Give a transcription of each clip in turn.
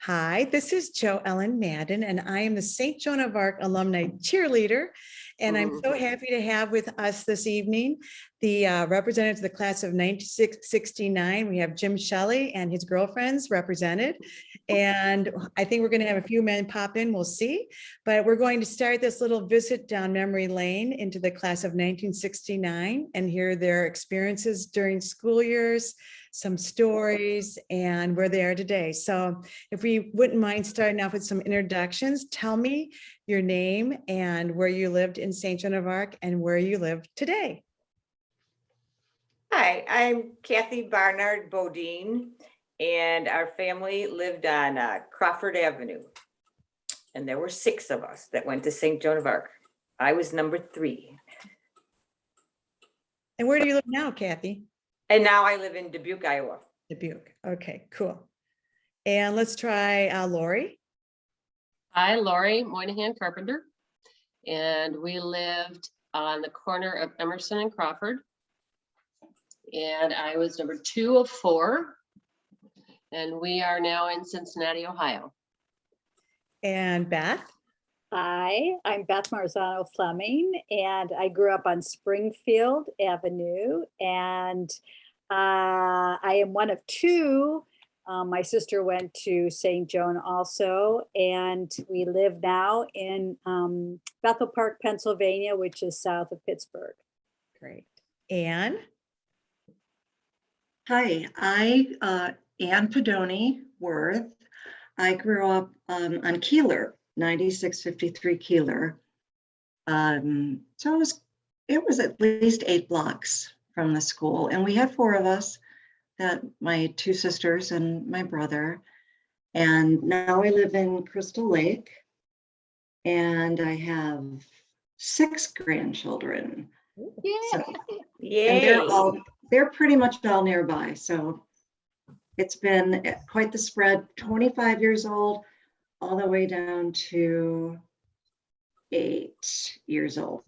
Hi, this is Jo Ellen Madden, and I am the St. Joan of Arc Alumni cheerleader. And I'm so happy to have with us this evening the representatives of the class of 1969. We have Jim Shelley and his girlfriends represented. And I think we're going to have a few men pop in, we'll see. But we're going to start this little visit down memory lane into the class of 1969 and hear their experiences during school years, some stories, and where they are today. So if we wouldn't mind starting off with some introductions, tell me your name and where you lived in St. Joan of Arc and where you live today. Hi, I'm Kathy Barnard Bodine, and our family lived on Crawford Avenue. And there were 6 of us that went to St. Joan of Arc. I was number 3. And where do you live now, Kathy? And now I live in Dubuque, Iowa. Dubuque. Okay, cool. And let's try Laurie. Hi, Laurie Moynahan Carpenter. And we lived on the corner of Emerson and Crawford. And I was number 2 of 4. And we are now in Cincinnati, Ohio. And Beth. Hi, I'm Beth Fleming, and I grew up on Springfield Avenue, and I am one of 2. My sister went to St. Joan also, and we live now in Bethel Park, Pennsylvania, which is south of Pittsburgh. Great. Anne? Hi, Ann Pedone Worth. I grew up on Keeler, 9653 Keeler. So it was at least 8 blocks from the school, and we had 4 of us, that my 2 sisters and my brother. And now I live in Crystal Lake, and I have 6 grandchildren. So, Yay! and they're pretty much all nearby. So it's been quite the spread. 25 years old, all the way down to 8 years old.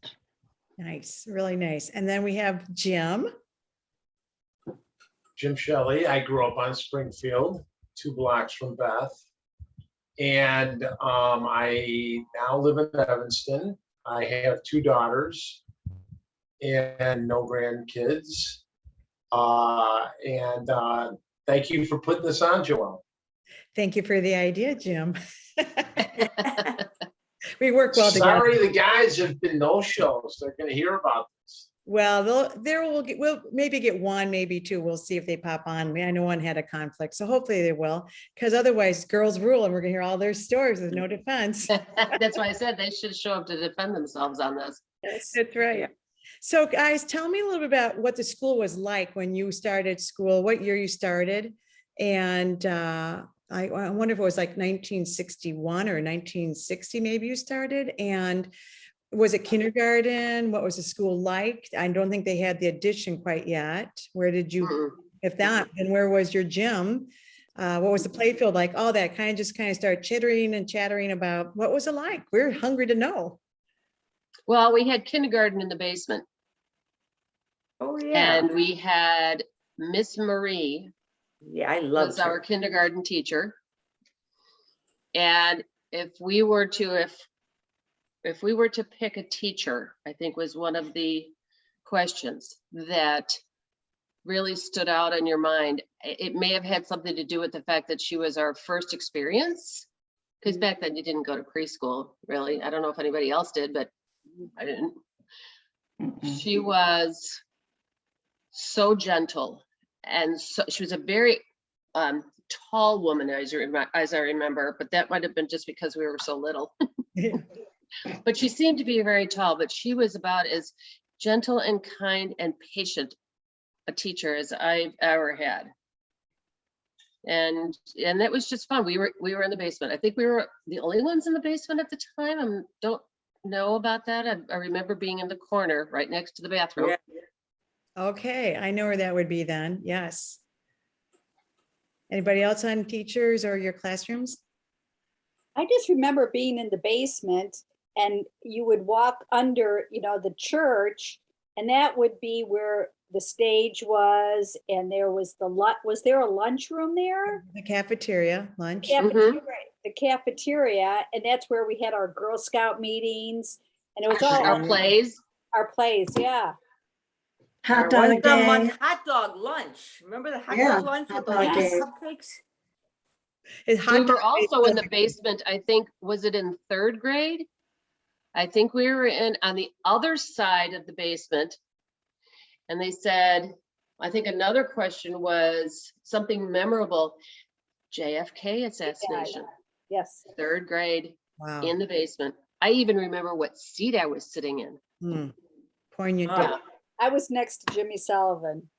Nice, really nice. And then we have Jim. Jim Shelley. I grew up on Springfield, 2 blocks from Beth. And I now live in Evanston. I have 2 daughters and no grandkids. Thank you for putting this on, Joelle. Thank you for the idea, Jim. We work well together. Sorry, the guys have been no shows. They're going to hear about this. Well, we'll maybe get 1, maybe 2. We'll see if they pop on. I mean, I know one had a conflict, so hopefully they will, because otherwise girls rule and we're gonna hear all their stories with no defense. That's why I said they should show up to defend themselves on this. That's right. So guys, tell me a little bit about what the school was like when you started school, what year you started. And I wonder if it was like 1961 or 1960, maybe you started. And was it kindergarten? What was the school like? I don't think they had the addition quite yet. Where did you, if not, then where was your gym? What was the playfield like? All that kind of started chittering and chattering about what was it like? We're hungry to know. Well, we had kindergarten in the basement. Oh, yeah. And we had Miss Marie. Yeah, I loved our her. kindergarten teacher. And if we were to pick a teacher, I think was one of the questions that really stood out in your mind. It may have had something to do with the fact that she was our first experience, because back then you didn't go to preschool, really. I don't know if anybody else did, but I didn't. She was so gentle, and so she was a very tall woman, as I remember, but that might have been just because we were so little. But she seemed to be very tall, but she was about as gentle and kind and patient a teacher as I've ever had. And that was just fun. We were in the basement. I think we were the only ones in the basement at the time. I don't know about that. I remember being in the corner right next to the bathroom. Yeah. Okay, I know where that would be then. Yes. Anybody else on teachers or your classrooms? I just remember being in the basement, and you would walk under, the church, and that would be where the stage was, and there was was there a lunchroom there? The cafeteria, lunch. Cafeteria, the cafeteria, and that's where we had our Girl Scout meetings, and it was all Our plays. our plays, yeah. Hot Or dog what's the day. month hot dog lunch? Remember the hot Yeah, dog lunch hot with the dog little day. cupcakes? It's We hot were dog also day. in the basement, I think, was it in third grade? I think we were on the other side of the basement. And they said, I think another question was something memorable, JFK assassination, Yes. third grade Wow. in the basement. I even remember what seat I was sitting in. Hmm. Poignant. Oh. I was next to Jimmy Sullivan.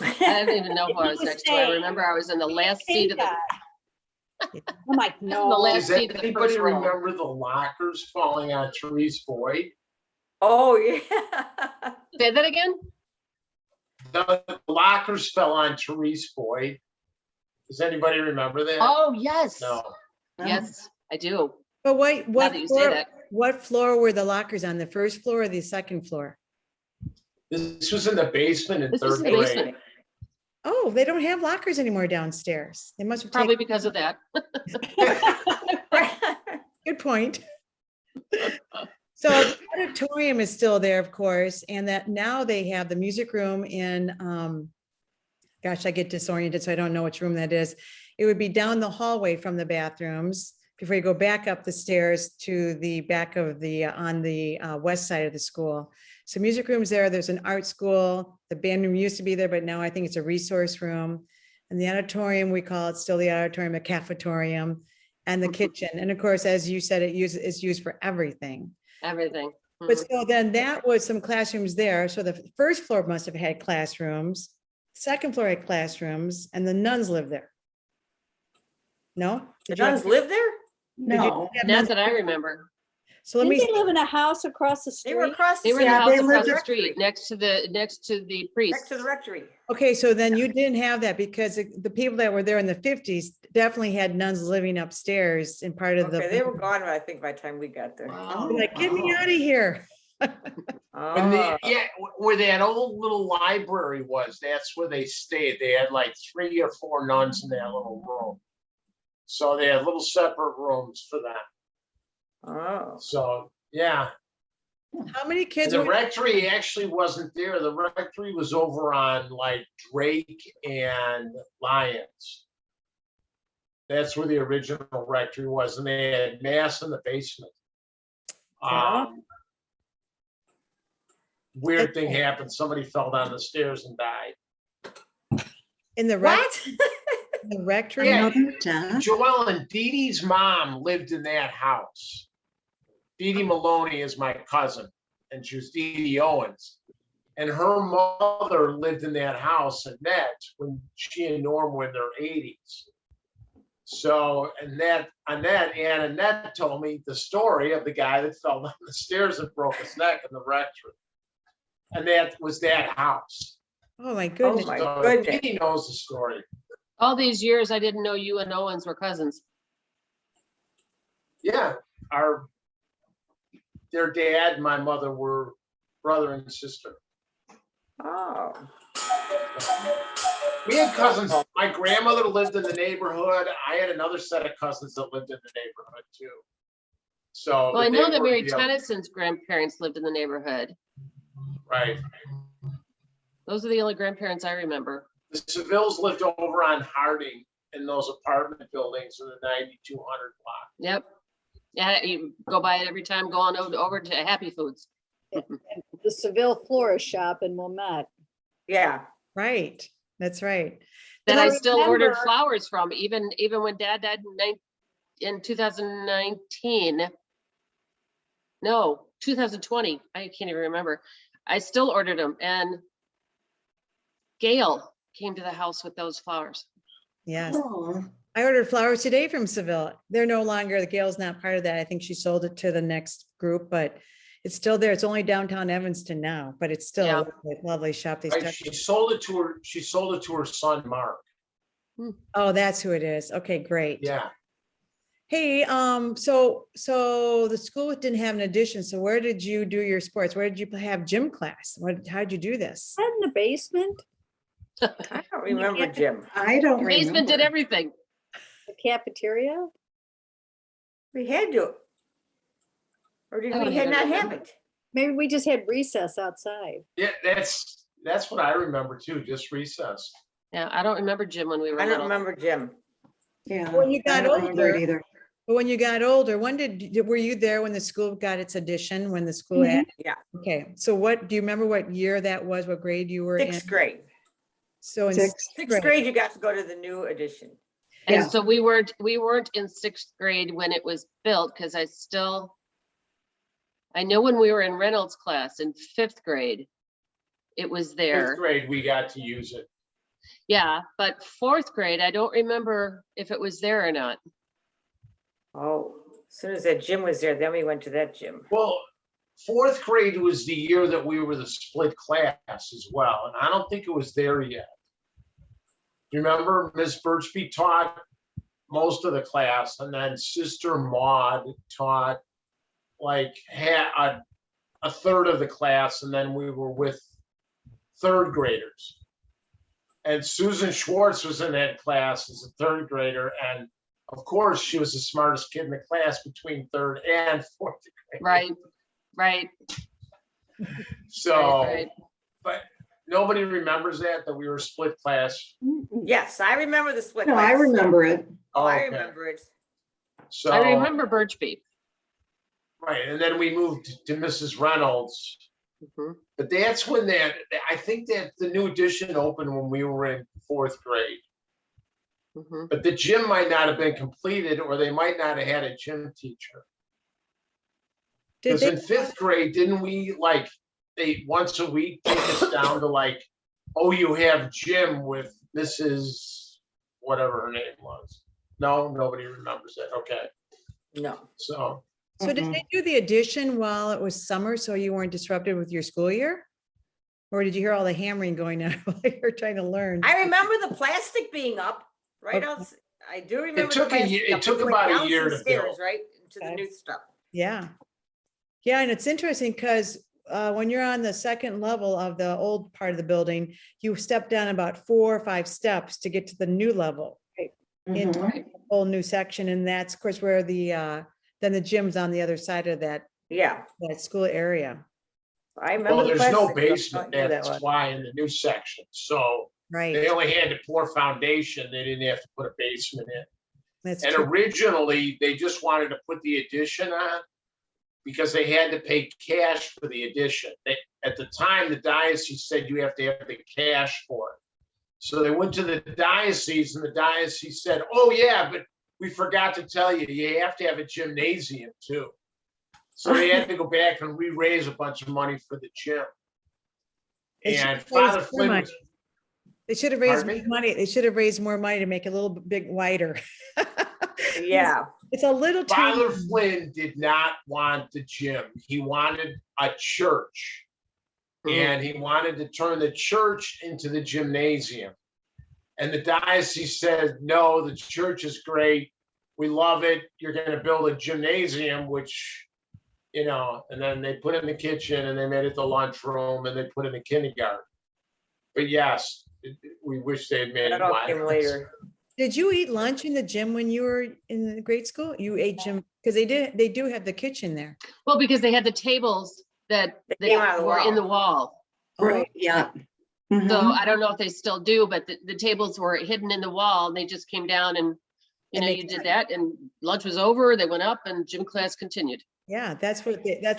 I didn't even know who I was He was next to. I saying, remember I was in the last seat of the, I'm like, no. last Does seat of the anybody first row. remember the lockers falling on Therese Boyd? Oh, yeah. Say that again? The lockers fell on Therese Boyd. Does anybody remember that? Oh, yes. No. Yes, I do. But wait, Now that you say that. what floor were the lockers on? The first floor or the second floor? This was in the basement in This was third in the grade. basement, Oh, they don't have lockers anymore downstairs. They must have probably taken, because of that. good point. So the auditorium is still there, of course, and that now they have the music room in, gosh, I get disoriented, so I don't know which room that is. It would be down the hallway from the bathrooms before you go back up the stairs to the back of the, on the west side of the school. So music room's there, there's an art school, the band room used to be there, but now I think it's a resource room. And the auditorium, we call it still the auditorium, a cafetorium, and the kitchen. And of course, as you said, it's used for everything. Everything. But Mhm. so then that was some classrooms there. So the first floor must have had classrooms, second floor had classrooms, and the nuns lived there. No? The Did you have- nuns live there? did you No, have Not nuns- that I remember. So let Didn't me, they live in a house across the They were street? across the They were in the Yeah, house they across lived the at- street, next to the priest. Next to the rectory. okay, so then you didn't have that because the people that were there in the 50s definitely had nuns living upstairs in part of the. Okay, they were gone, I think, by the time we got there. Wow. Like, get me out of here. When Oh, the, yeah, where that old little library was, that's where they stayed. They had like 3 or 4 nuns in that little room. So they had little separate rooms for that. oh. So, yeah. How many And kids the were? rectory actually wasn't there. The rectory was over on like Drake and Lyons. That's where the original rectory was, and they had mass in the basement. Weird thing happened. Somebody fell down the stairs and died. In the What? rectory? Yeah. another death. Joelle and Dee Dee's mom lived in that house. Dee Dee Maloney is my cousin, and she was Dee Dee Owens. And her mother lived in that house, Annette, when she and Norm were in their 80s. So Annette told me the story of the guy that fell down the stairs and broke his neck in the rectory. And that was that house. Oh, my goodness. my So goodness. Dee Dee knows the story. All these years, I didn't know you and Owens were cousins. Yeah, their dad and my mother were brother and sister. Oh, We had cousins. My grandmother lived in the neighborhood. I had another set of cousins that lived in the neighborhood too. So. Well, I but know they that were Mary the- Tennyson's grandparents lived in the neighborhood. Right. Those are the only grandparents I remember. The Sevilles lived over on Harding in those apartment buildings in the 9200 block. Yep. Yeah, you go by it every time going over to Happy Foods. The Seville Florist Shop in Wilmette. yeah. Right, that's right. That And I I still ordered remember- flowers from, even when Dad died in 2019. No, 2020. I can't even remember. I still ordered them, and Gail came to the house with those flowers. Yes. Oh, I ordered flowers today from Seville. They're no longer, the Gail's not part of that. I think she sold it to the next group, but it's still there. It's only downtown Evanston now, but it's still Yeah. a lovely shop. They Right, stuck. she sold it to her son, Mark. Oh, that's who it is. Okay, great. Yeah. Hey, so the school didn't have an addition. So where did you do your sports? Where did you have gym class? How'd you do this? In the basement, I don't remember Jim. I don't Basement did remember. everything. the cafeteria. We had to. Or did I we don't had even not have remember. it? Maybe we just had recess outside. Yeah, that's what I remember too, just recess. Yeah, I don't remember Jim when we were I don't little. remember Jim. Yeah. When you I got don't remember it older, either. but when you got older, were you there when the school got its addition, when the school Mhm. had? Yeah. Okay, so do you remember what year that was, what grade you were in? Sixth grade. So in Sixth. Sixth grade, you got to go to the new edition. And Yeah. so we weren't in sixth grade when it was built, because I know when we were in Reynolds class in fifth grade, it was there. Fifth grade, we got to use it. Yeah, but fourth grade, I don't remember if it was there or not. Oh, as soon as that gym was there, then we went to that gym. Well, fourth grade was the year that we were the split class as well, and I don't think it was there yet. You remember Miss Birchby taught most of the class, and then Sister Maud taught like a third of the class, and then we were with third graders. And Susan Schwartz was in that class as a third grader, and of course, she was the smartest kid in the class between third and fourth grade. Right. So, Right. but nobody remembers that we were split class. Yes, I remember the split No, I class. remember it. Oh, I Okay. remember it. So, I remember Birchby. right, and then we moved to Mrs. Reynolds. Mhm. But that's when I think that the new addition opened when we were in fourth grade. Mhm. But the gym might not have been completed, or they might not have had a gym teacher. Did Because they, in fifth grade, didn't we they once a week take us down to oh, you have gym with Mrs. whatever her name was. No, nobody remembers that. Okay, No. so so did they do the addition while it was summer, so you weren't disrupted with your school year? Or did you hear all the hammering going on while you were trying to learn? I remember the plastic being up right Okay. out. I do remember. took the a plastic year- it up. took We went about a down year some to stairs, build. right, to the Okay. new stuff. Yeah. Yeah, and it's interesting because when you're on the second level of the old part of the building, you step down about 4 or 5 steps to get to the new level, into Mhm. a whole new section. And that's, of course, where then the gym's on the other side of that Yeah, school area. I remember. well, the there's no plastic stuff. basement. I knew that That's one. why in the new section. So they Right. only had to pour foundation. They didn't have to put a basement in. That's And true. originally, they just wanted to put the addition on because they had to pay cash for the addition. At the time, the diocese said you have to have the cash for it. So they went to the diocese, and the diocese said, oh yeah, but we forgot to tell you, you have to have a gymnasium too. So they had to go back and re-raise a bunch of money for the gym. They should And have raised Father more Flynn money. was, They should have raised Pardon more me? money. They should have raised more money to make it a little bit wider. Yeah, It's a little tiny. Father Flynn did not want the gym. He wanted a church. And he wanted to turn the church into the gymnasium. And the diocese said, no, the church is great. We love it. You're going to build a gymnasium, which, and then they put in the kitchen, and they made it the lunchroom, and they put in the kindergarten. But yes, we wish they had made it that all came wider. later. Did you eat lunch in the gym when you were in grade school? You ate gym, because they do have the kitchen there. Well, because they had the tables that They came out of the were in the wall. wall. Right, yeah. So Mhm. I don't know if they still do, but the tables were hidden in the wall, and they just came down and, And they you did cut. that, and lunch was over, they went up, and gym class continued. Yeah, that's a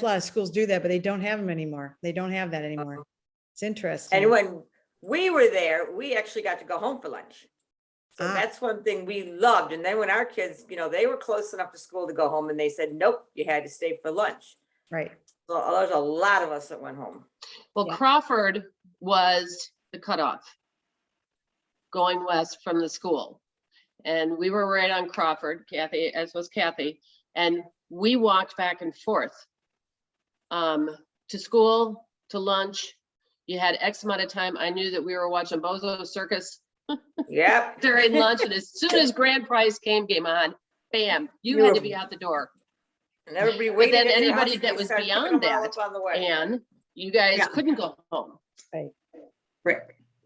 lot of schools do that, but they don't have them anymore. They don't have that anymore. It's interesting. And when we were there, we actually got to go home for lunch. So Ah. that's one thing we loved. And then when our kids, they were close enough to school to go home, and they said, nope, you had to stay for lunch. Right. So there's a lot of us that went home. Well, Yeah. Crawford was the cutoff going west from the school. And we were right on Crawford, Kathy, as was Kathy, and we walked back and forth to school, to lunch. You had X amount of time. I knew that we were watching Bozo Circus Yep. during lunch, and as soon as grand prize came on, bam, you You had were- to be out the door. And everybody But waited. then at your anybody house and that they was started picking beyond them all that, up on the way. and you guys Yeah. couldn't go home. Right.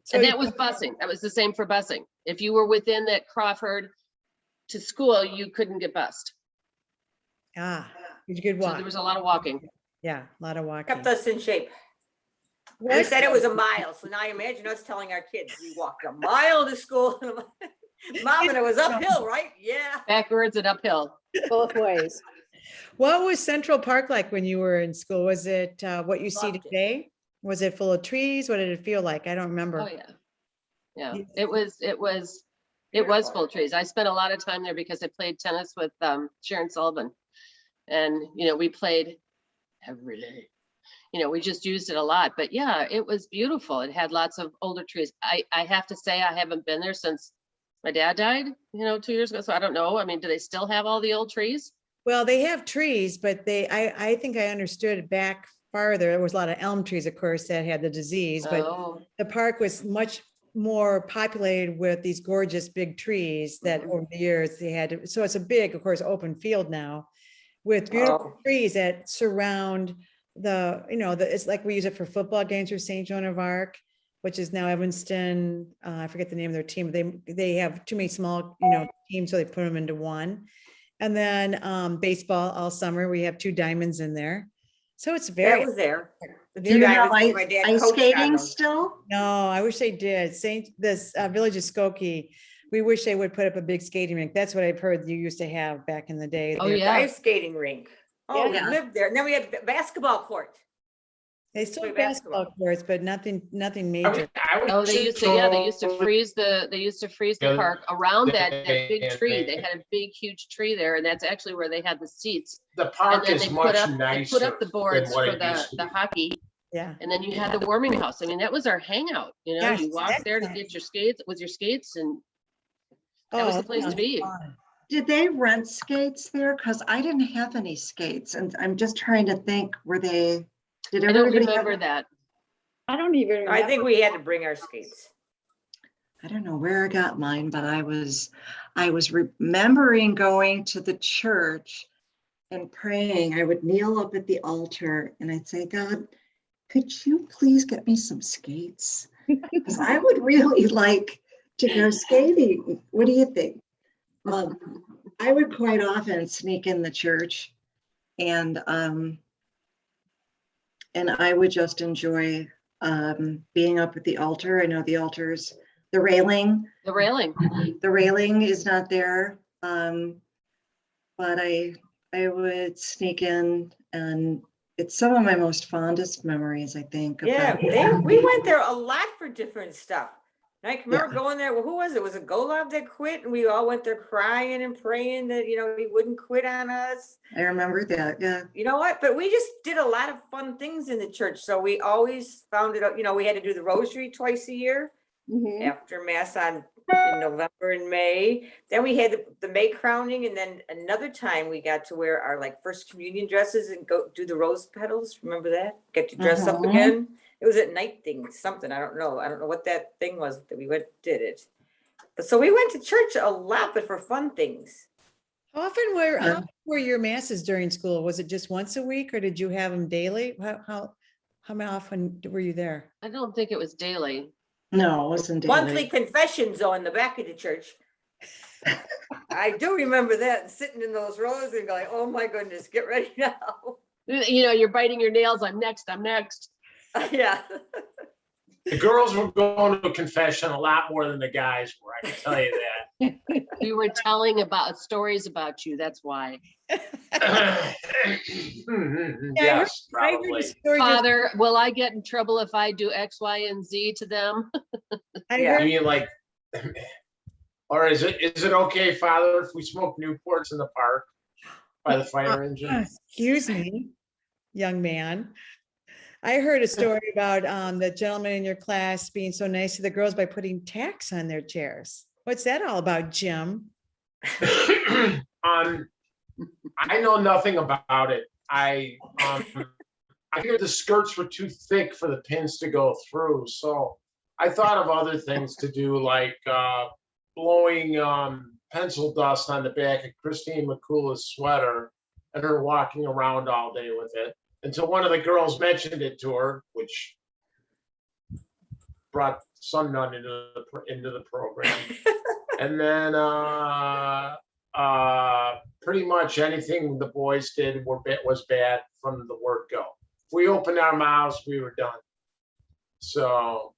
So And you- that was busing. That was the same for busing. If you were within that Crawford to school, you couldn't get bused. you could So walk. there was a lot of walking. Yeah, a lot of walking. Kept us in shape. We What? said it was a mile, so now imagine us telling our kids, we walked a mile to school. Mom, and it was uphill, right? Yeah. Backwards and uphill. Both ways. What was Central Park like when you were in school? Was it what you see Loved it. today? Was it full of trees? What did it feel like? I don't remember. Oh, yeah. Yeah, Yes. it was Beautiful. full of trees. I spent a lot of time there because I played tennis with Sharon Sullivan. And, we played every day. We just used it a lot, but yeah, it was beautiful. It had lots of older trees. I have to say, I haven't been there since my dad died, 2 years ago. So I don't know. I mean, do they still have all the old trees? Well, they have trees, but I think I understood it back farther. There was a lot of elm trees, of course, that had the disease, but Oh, the park was much more populated with these gorgeous big trees that Mhm. over the years they had to, so it's a big, of course, open field now with beautiful Oh. trees that surround it's like we use it for football games for St. Joan of Arc, which is now Evanston. I forget the name of their team. They have too many small, teams, so they put them into one. And then baseball all summer. We have 2 diamonds in there. So it's That very, was there. The Do two you have diamonds, my dad Ice coached on skating them. still? no, I wish they did. This village of Skokie, we wish they would put up a big skating rink. That's what I've heard you used to have back in the day. Oh, there. yeah. Ice skating rink. Oh, we Yeah. lived there. And then we had basketball court. They still play have basketball basketball. courts, but nothing major. oh, they used to freeze the Yeah, park around that big and tree. they- They had a big, huge tree there, and that's actually where they had the seats. The And park then is they much put nicer up the than boards what for it used to the be. hockey. Yeah. And then you had the warming house. I mean, that was our hangout, Yes, you walked there to excellent. get your skates with your skates, and that was the place to sounds be. fun. Did they rent skates there? Because I didn't have any skates and I'm just trying to think, did I don't everybody have? remember that. I don't even remember. I think we had to bring our skates. I don't know where I got mine, but I was remembering going to the church and praying. I would kneel up at the altar and I'd say, God, could you please get me some skates? Because I would really like to go skating. What do you think? I would quite often sneak in the church and I would just enjoy being up at the altar. I know the altar's, the railing is not there. But I would sneak in, and it's some of my most fondest memories, I think. Yeah, about- we went there a lot for different stuff. And I can remember Yeah. going there. Well, who was it? Was it Golub that quit? And we all went there crying and praying that, he wouldn't quit on us. I remember that, yeah. You know what? But we just did a lot of fun things in the church. So we always found it, we had to do the rosary twice a year Mhm. after mass in November and May. Then we had the May crowning. And then another time we got to wear our first communion dresses and go do the rose petals. Remember that? Get to dress up Mhm. again. It was at night thing, something. I don't know what that thing was that we did it. But so we went to church a lot, but for fun things. How often were your masses during school? Was it just once a week or did you have them daily? How often were you there? I don't think it was daily. No, it wasn't Monthly daily. confessions in the back of the church. I do remember that, sitting in those rows and going, oh my goodness, get ready now. You're biting your nails. I'm next. Yeah. The girls were going to confession a lot more than the guys were, I can tell you that. We were telling about stories about you. That's why. Yes, I heard a probably. story Father, will I get in trouble if I do X, Y, and Z to them? I Yeah. heard- You mean or is it okay, Father, if we smoke Newports in the park by the fire engine? Excuse me, young man. I heard a story about the gentleman in your class being so nice to the girls by putting tacks on their chairs. What's that all about, Jim? I know nothing about it. I hear the skirts were too thick for the pins to go through, so I thought of other things to do, like blowing pencil dust on the back of Christine McCool's sweater and her walking around all day with it until one of the girls mentioned it to her, which brought Sun Nun into the program. And then pretty much anything the boys did was bad from the word go. If we opened our mouths, we were done. So,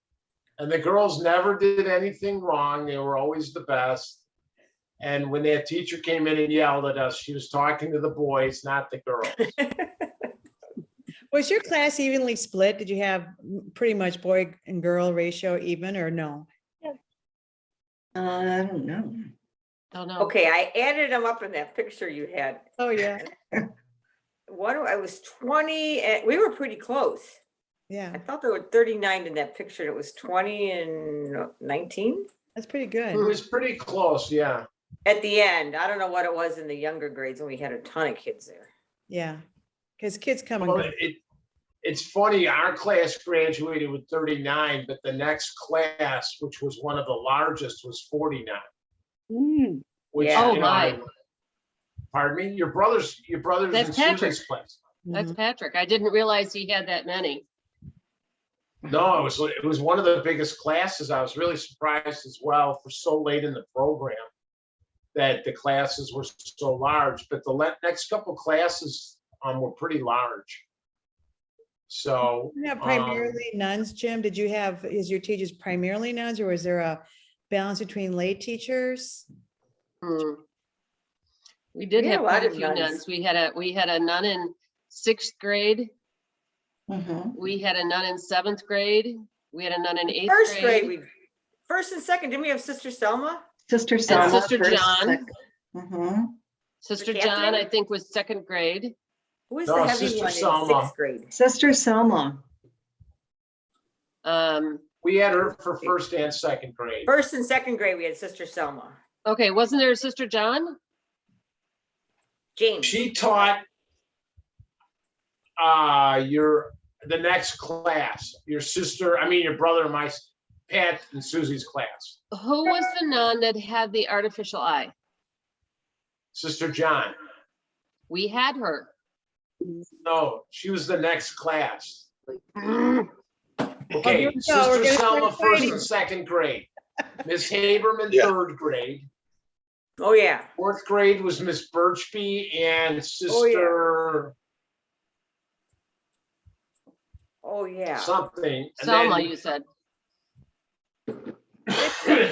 and the girls never did anything wrong. They were always the best. And when that teacher came in and yelled at us, she was talking to the boys, not the girls. Was your class evenly split? Did you have pretty much boy and girl ratio even or no? I don't know. Don't know. Okay, I added them up in that picture you had. Oh, yeah. I was 20, and we were pretty close. Yeah, I thought there were 39 in that picture. It was 20 and 19 that's pretty It good. was pretty close, yeah. at the end. I don't know what it was in the younger grades when we had a ton of kids there. Yeah, because kids come and Well, go. it's funny, our class graduated with 39, but the next class, which was one of the largest, was 49. Mm, Which, Yeah. Oh, you know, my. Pardon me, your brother's That's in Patrick. Susan's class. That's Mhm. Patrick. I didn't realize he had that many. No, it was one of the biggest classes. I was really surprised as well for so late in the program that the classes were so large, but the next couple classes were pretty large. So, You have primarily nuns, Jim? Did you have, is your teachers primarily nuns or was there a balance between lay teachers? Hmm. We did We had have a lot quite a of few nuns. nuns. We had a nun in 6th grade. Mhm. We had a nun in 7th grade. We had a nun in 8th First grade. grade, first and second, didn't we have Sister Selma? Sister Selma. Sister first, John. second. Mhm. Sister Catherine? John, I think, was 2nd grade. Who was No, the heavy Sister one in Selma. 6th grade? Sister Selma. we had her for first and second grade. First and second grade, we had Sister Selma. Okay, wasn't there a Sister John? James. She taught the next class, your brother and Pat and Susie's class. Who was the nun that had the artificial eye? Sister John. We had her. No, she was the next class. Mm. Okay, here we go. We're Sister gonna Selma, start first fighting. and second grade. Miss Haberman, Yeah. third grade. Oh, yeah. Fourth grade was Miss Birchby and Oh, Sister Oh, yeah. something. And Selma, then you said.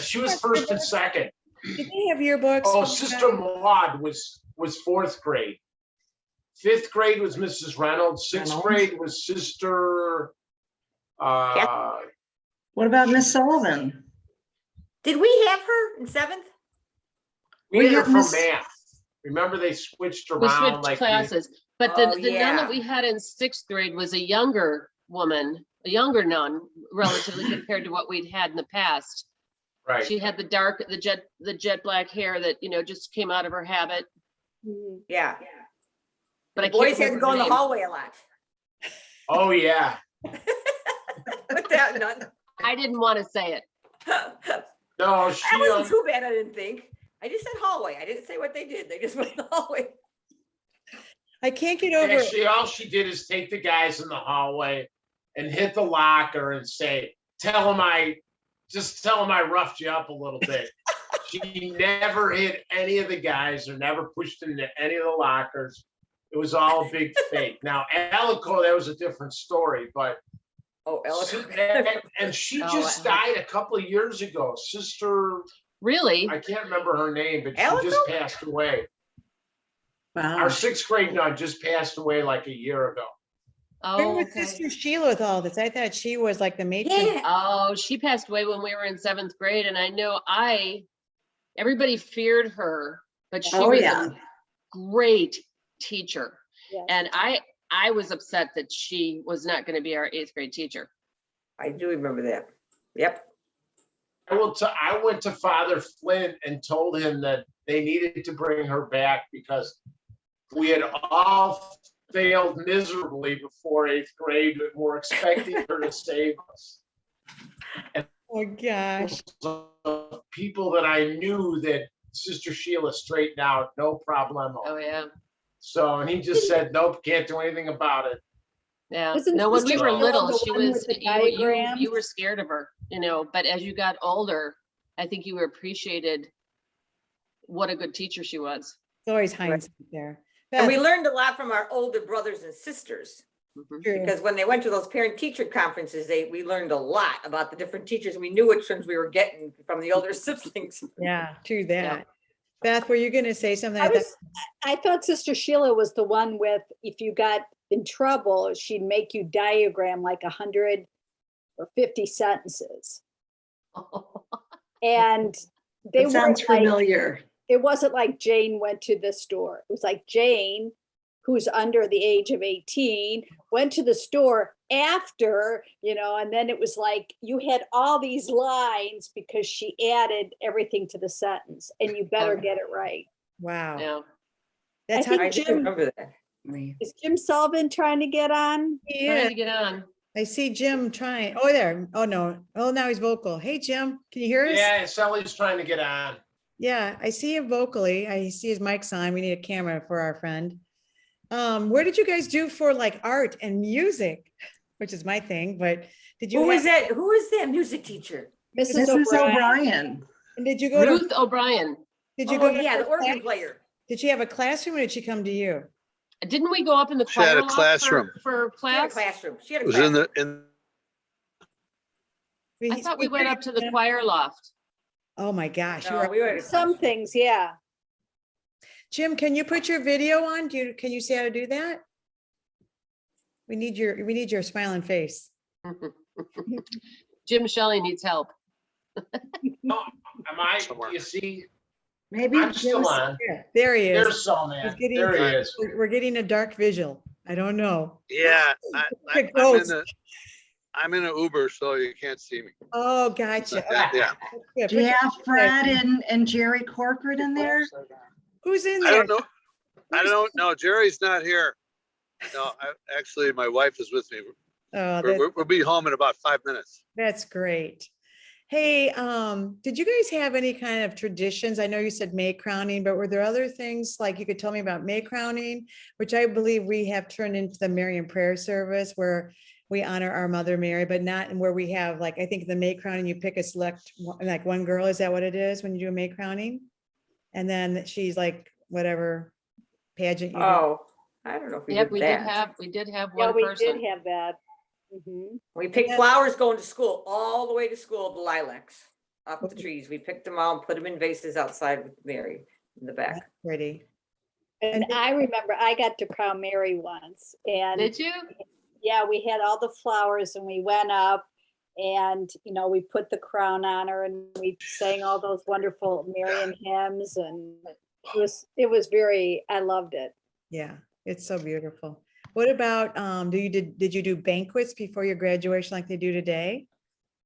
she was first and second. Did they have yearbooks? Oh, Sister Maud was fourth grade. Fifth grade was Mrs. Reynolds. Sixth Reynolds. grade was Sister. What about Miss Sullivan? Did we have her in 7th? We had her had for Miss- math. Remember they switched We around switched like classes, but Oh, the nun yeah. that we had in 6th grade was a younger woman, a younger nun, relatively compared to what we'd had in the past. right. She had the jet black hair that, just came out of her habit, mm. Yeah. but I The can't boys had to remember go her in the name. hallway a lot. Oh yeah. With that nun. I didn't want to say it. No, That she. wasn't too bad, I didn't think. I just said hallway. I didn't say what they did. They just went in the hallway. I can't get over, Actually, all she did is take the guys in the hallway and hit the locker and say, tell them I roughed you up a little bit. She never hit any of the guys or never pushed into any of the lockers. It was all a big fake. Now, Alico, that was a different story, but Oh, and she Oh, just died a couple of years ago. Sister, Really? I can't remember her name, but she Alico? just passed away. Wow. Our sixth grade nun just passed away like a year ago. where Oh, was okay. Sister Sheila with all this? I thought she was like the matron. Yeah. Oh, she passed away when we were in 7th grade, and I know everybody feared her, but she Oh, was yeah. a great teacher. Yes. And I was upset that she was not going to be our 8th grade teacher. I do remember that. Yep. I went to Father Flint and told him that they needed to bring her back because we had all failed miserably before 8th grade and were expecting her to save us. Oh, gosh. People that I knew that Sister Sheila straightened out, no problemo. Oh, yeah. So, and he just said, nope, can't do anything about it. Yeah. Isn't No, when we Sister were Sheila little, the she one was, with the you diagrams? were scared of her, you know, but as you got older, I think you appreciated what a good teacher she was. It's always hindsight there. And we Beth, learned a lot from our older brothers and sisters, Mhm. true. because when they went to those parent-teacher conferences, we learned a lot about the different teachers. We knew which ones we were getting from the older siblings. Yeah, true that. Beth, were you gonna say something? I thought Sister Sheila was the one with, if you got in trouble, she'd make you diagram like 100 or 50 sentences. And they It sounds weren't like, familiar. it wasn't like Jane went to the store. It was like Jane, who's under the age of 18, went to the store after, you know, and then it was like you had all these lines because she added everything to the sentence, and you better get it right. Wow. Yeah. That's I how think I do Jim- remember that. Is Jim Sullivan trying to get on? he Trying is. to get on. I see Jim trying. Oh, there. Oh, no. Oh, now he's vocal. Hey, Jim, can you hear us? Yeah, Shelly's trying to get on. Yeah, I see him vocally. I see his mic's on. We need a camera for our friend. Where did you guys do for like art and music, which is my thing, but did you Who have, was that? Who was that music teacher? Mrs. Mrs. O'Brien. O'Brien. and did you go to, Ruth O'Brien. did you Oh, go to yeah, her the organ class? player. Did she have a classroom or did she come to you? Didn't we go up in the She had choir a loft classroom. for She had a class? classroom. She had It a was in classroom. I thought we went up to the choir loft. Oh, my gosh. you No, are- we were at a Some classroom. things, yeah. Jim, can you put your video on? Can you see how to do that? We need your smiling face. Jim Shelley needs help. Oh, am I, Somewhere. you see, Maybe I'm still Jim's- on. There he is. There's Saul, man. He's getting- There he is. We're getting a dark visual. I don't know. Yeah, Look at ghosts. I'm in an Uber, so you can't see me. Oh, gotcha. Yeah, Good. Do you have Fred and Jerry Corcoran in there? Who's in I there? don't know. I don't know. Jerry's not here. No, actually, my wife is with me. Oh, that's, We'll be home in about 5 minutes. that's great. Hey, did you guys have any kind of traditions? I know you said May crowning, but were there other things like you could tell me about May crowning, which I believe we have turned into the Marian prayer service where we honor our Mother Mary, but not in where we have like, I think the May crowning, you pick a select, like one girl, is that what it is when you do a May crowning? And then she's like, whatever pageant you do. Oh, I don't know if we Yep, did we that. did have Yeah, one we person. did have that. Mhm. We picked flowers going to school, all the way to school, the lilacs, up the trees. We picked them all and put them in vases outside with Mary in the back. Pretty. And I remember I got to crown Mary once, and Did you? yeah, we had all the flowers and we went up and, you know, we put the crown on her and we sang all those wonderful Marian hymns, and it was very, I loved it. Yeah, it's so beautiful. What about, did you do banquets before your graduation like they do today?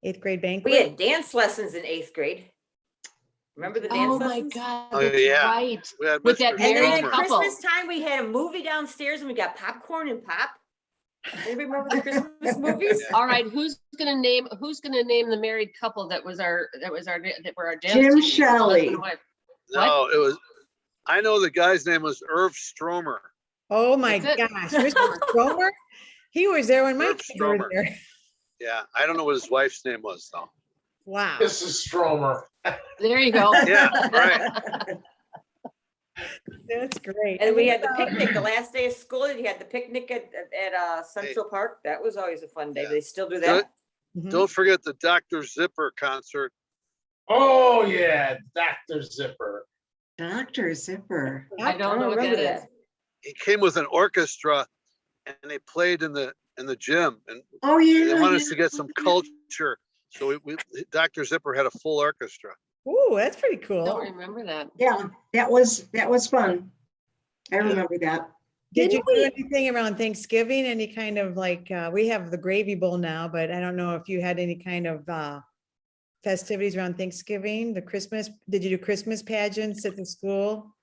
8th grade We banquet? had dance lessons in 8th grade. Remember the dance Oh, my lessons? God. Oh, that's yeah. right. We had With Mr. that And then married at Stromer. couple. Christmas time, we had a movie downstairs and we got popcorn and pop. Anybody remember the Christmas movies? All right, who's gonna name the married couple that were our dance Jim team, Shelley. husband and wife? No, it was, I know the guy's name was Orff Stromer. Oh, my That's it. gosh. Mr. Stromer? He was there when my Irv kids were Stromer. there. Yeah, I don't know what his wife's name was though. Wow. Mrs. Stromer. There you go. Yeah, right. That's great. And we had the picnic, the last day of school, you had the picnic at Central Park. That was always a fun day. Yeah. They still do that? Mhm. Don't forget the Dr. Zipper concert. Oh, yeah, Dr. Zipper. Dr. Zipper. I don't know what remember that is. He came with an orchestra and they played in the gym, and Oh, yeah. they wanted yeah. us to get some culture. So Dr. Zipper had a full orchestra. Ooh, that's pretty Don't cool. remember that. Yeah, that was fun. I remember that. Did you Didn't do we- anything around Thanksgiving? Any kind of like, we have the gravy bowl now, but I don't know if you had any kind of festivities around Thanksgiving, the Christmas, did you do Christmas pageants at the school?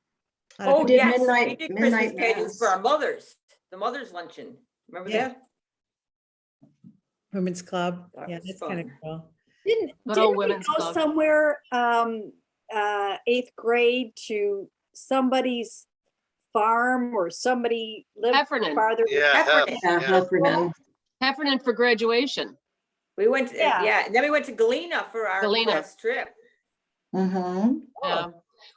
Oh, did yes, we midnight- did midnight Christmas pageants for mass. our mothers, the mothers luncheon. Remember Yeah. that? Women's Club. That Yeah, was that's kind of fun. cool. Didn't Good old we women's go club. somewhere eighth grade to somebody's farm or somebody lived Heffernan. farther. Yeah, Heffernan. Yeah, yeah. Heffernan. Heffernan for graduation. We went, Yeah. yeah, and then we went to Galena for our Galena. class trip. Mm-hmm. Yeah.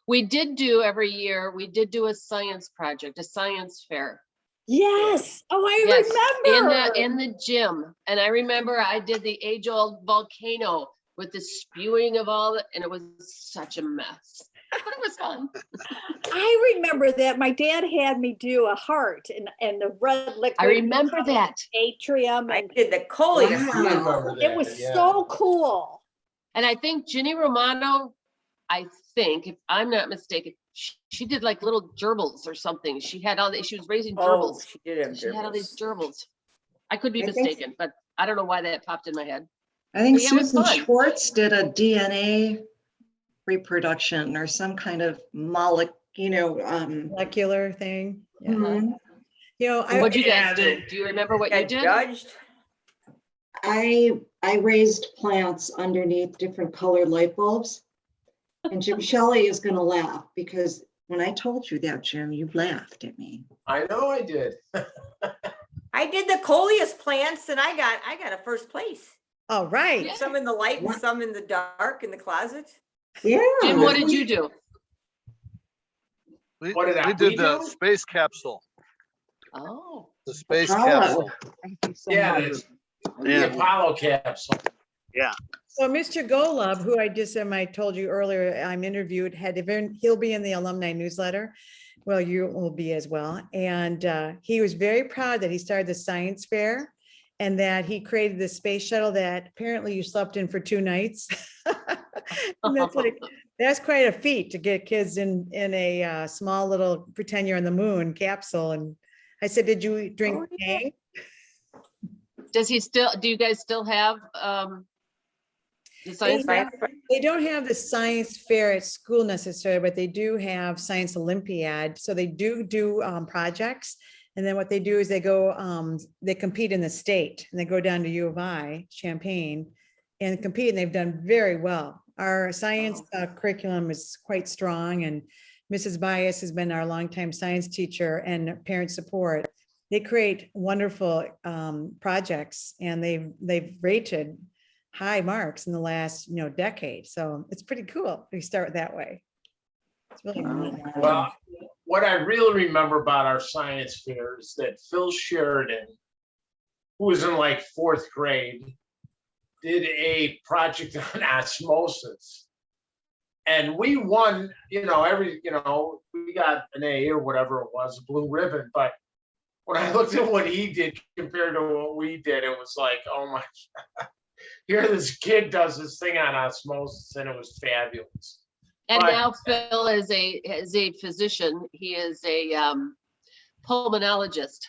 We did do every year, we did do a science project, a science fair. Yes. Oh, I Yes, remember. in the gym. And I remember I did the age-old volcano with the spewing of all, and it was such a mess. But it was fun. I remember that. My dad had me do a heart and the red liquid. I remember that. Atrium, I and did the coleus. Wow. I remember it that, was yeah. so cool. And I think Ginny Romano, I think, if I'm not mistaken, she did like little gerbils or something. She had all she was raising Oh, gerbils. she did have She had all these gerbils. gerbils. I could be I think- mistaken, but I don't know why that popped in my head. I think But yeah, it was Susan fun. Schwartz did a DNA reproduction or some kind of Molecular thing. Yeah. mhm. You know, And what'd you guys do? and- Do you remember what you Got did? judged. I raised plants underneath different colored light bulbs. And Jim Shelley is gonna laugh because when I told you that, Jim, you laughed at me. I know I did. I did the coleus plants and I got a first place. all right. Yeah. Some in the light and What? some in the dark in the closet. Yeah. Jim, what did you do? We What did we we did the do? space capsule, Oh, the space Apollo. capsule. Yeah, the Yeah. Apollo capsule. So Mr. Golub, who I told you earlier, I'm interviewed, he'll be in the alumni newsletter. Well, you will be as well. And he was very proud that he started the science fair and that he created the space shuttle that apparently you slept in for 2 nights. And that's quite a feat to get kids in a small little pretend you're on the moon capsule. And I said, did you drink? Oh, yeah. Tang? do you guys still have the science fair? They don't have the science fair at school necessarily, but they do have Science Olympiad. So they do projects. And then what they do is they go, they compete in the state and they go down to U of I, Champaign, and compete, and they've done very well. Our science curriculum is quite strong, and Mrs. Bias has been our longtime science teacher and parent support. They create wonderful projects, and they've rated high marks in the last decade. So it's pretty cool. We start that way. It's really neat. Well, what I really remember about our science fair is that Phil Sheridan, who was in like 4th grade, did a project on osmosis. And we won, we got an A or whatever it was, a blue ribbon. But when I looked at what he did compared to what we did, it was like, oh my God. Here this kid does this thing on osmosis, and it was fabulous. And But- now Phil is a physician. He is a pulmonologist,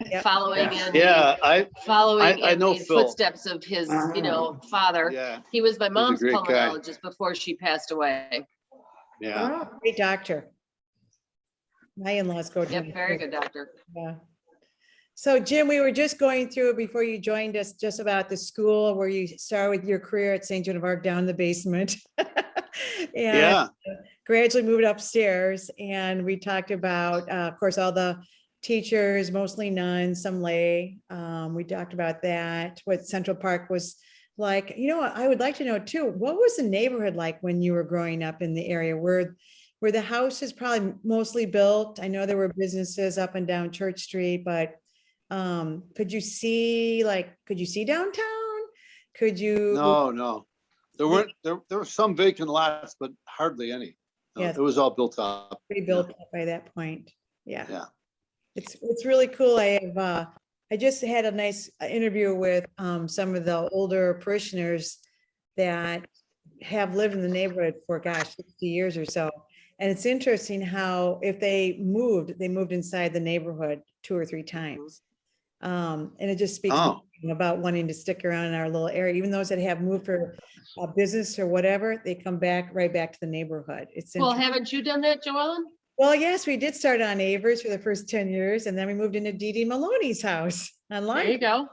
Yep. following Yeah. in Yeah, following I in know the Phil. footsteps of his father. yeah, He was my mom's great guy. pulmonologist before she passed away. yeah. Oh, great doctor. My in-laws go to Yep, him. very good doctor. Yeah. So Jim, we were just going through before you joined us, just about the school where you started with your career at St. Joan of Arc down in the basement. And Yeah, gradually moved upstairs, and we talked about, of course, all the teachers, mostly nuns, some lay. We talked about that, what Central Park was like. I would like to know too, what was the neighborhood like when you were growing up in the area? Were the houses probably mostly built? I know there were businesses up and down Church Street, but could you see downtown? Could you? no. There were some vacant lots, but hardly any. No, Yeah. it was all built up. Pretty built up by that point. Yeah. Yeah. It's really cool. I just had a nice interview with some of the older parishioners that have lived in the neighborhood for 60 years or so. And it's interesting how if they moved inside the neighborhood 2 or 3 times. And it just speaks Oh. about wanting to stick around in our little area. Even those that have moved for a business or whatever, they come back right back to the neighborhood. It's Well, interesting. haven't you done that, Joellen? Well, yes, we did start on Avers for the first 10 years, and then we moved into Dee Dee Maloney's house There you online. go.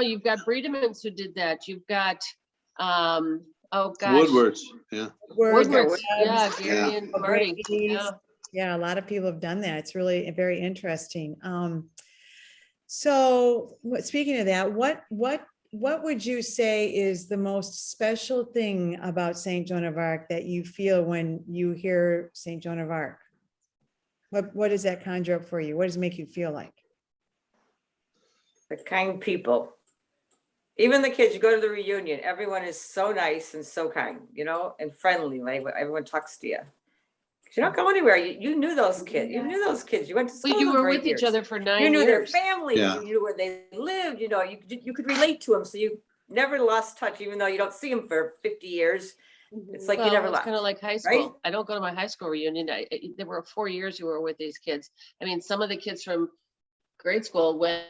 You've got Breedemans who did that. You've got Oh, gosh. Woodward's, yeah. Woodward's, yeah, Woodward's, Gary and Marty. Yeah. Yeah, a lot of people have done that. It's really very interesting. So speaking of that, what would you say is the most special thing about St. Joan of Arc that you feel when you hear St. Joan of Arc? What does that conjure up for you? What does it make you feel like? The kind people. Even the kids, you go to the reunion, everyone is so nice and so kind, you know, and friendly. Like everyone talks to you. You don't go anywhere. You knew those kids. You knew those kids. You went to school. Well, you with were them for with 8 each years. other for 9 You knew their years. families. Yeah. You knew where they lived. You know, you could relate to them. So you never lost touch, even though you don't see them for 50 years. It's like you never It's left. kind of like high school. I don't go to my high school reunion. There were 4 years you were with these kids. I mean, some of the kids from grade school went,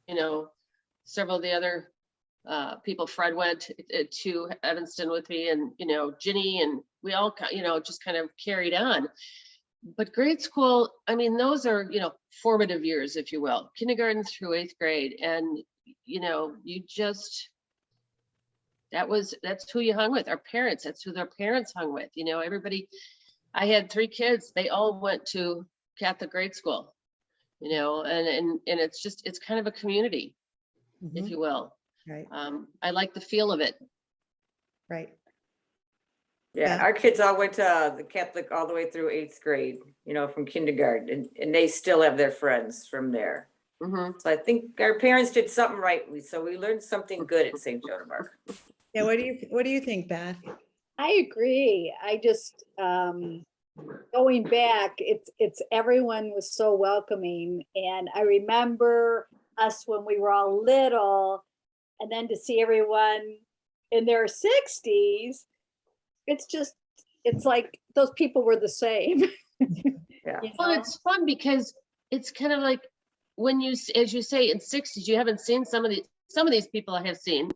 you know, several of the other people, Fred went to Evanston with me, and, you know, Ginny, and we all, you know, just kind of carried on. But grade school, I mean, those are, you know, formative years, if you will, kindergarten through 8th grade. And, you know, you just, that's who you hung with. Our parents, that's who their parents hung with. You know, everybody, I had 3 kids, they all went to Catholic grade school, you know, and it's just, it's kind of a community, if Mhm. you will. Right, I like the feel of it. right. Yeah, Yeah. our kids all went to the Catholic all the way through 8th grade, you know, from kindergarten, and they still have their friends from there. Mhm. So I think our parents did something right. So we learned something good at St. Joan of Arc. Yeah, what do you think, Beth? I agree. I just, going back, it's everyone was so welcoming. And I remember us when we were all little, and then to see everyone in their 60s, it's like those people were the same. Yeah. You Well, know? it's fun because it's kind of like when you, as you say, in 60s, you haven't seen some of these people I have seen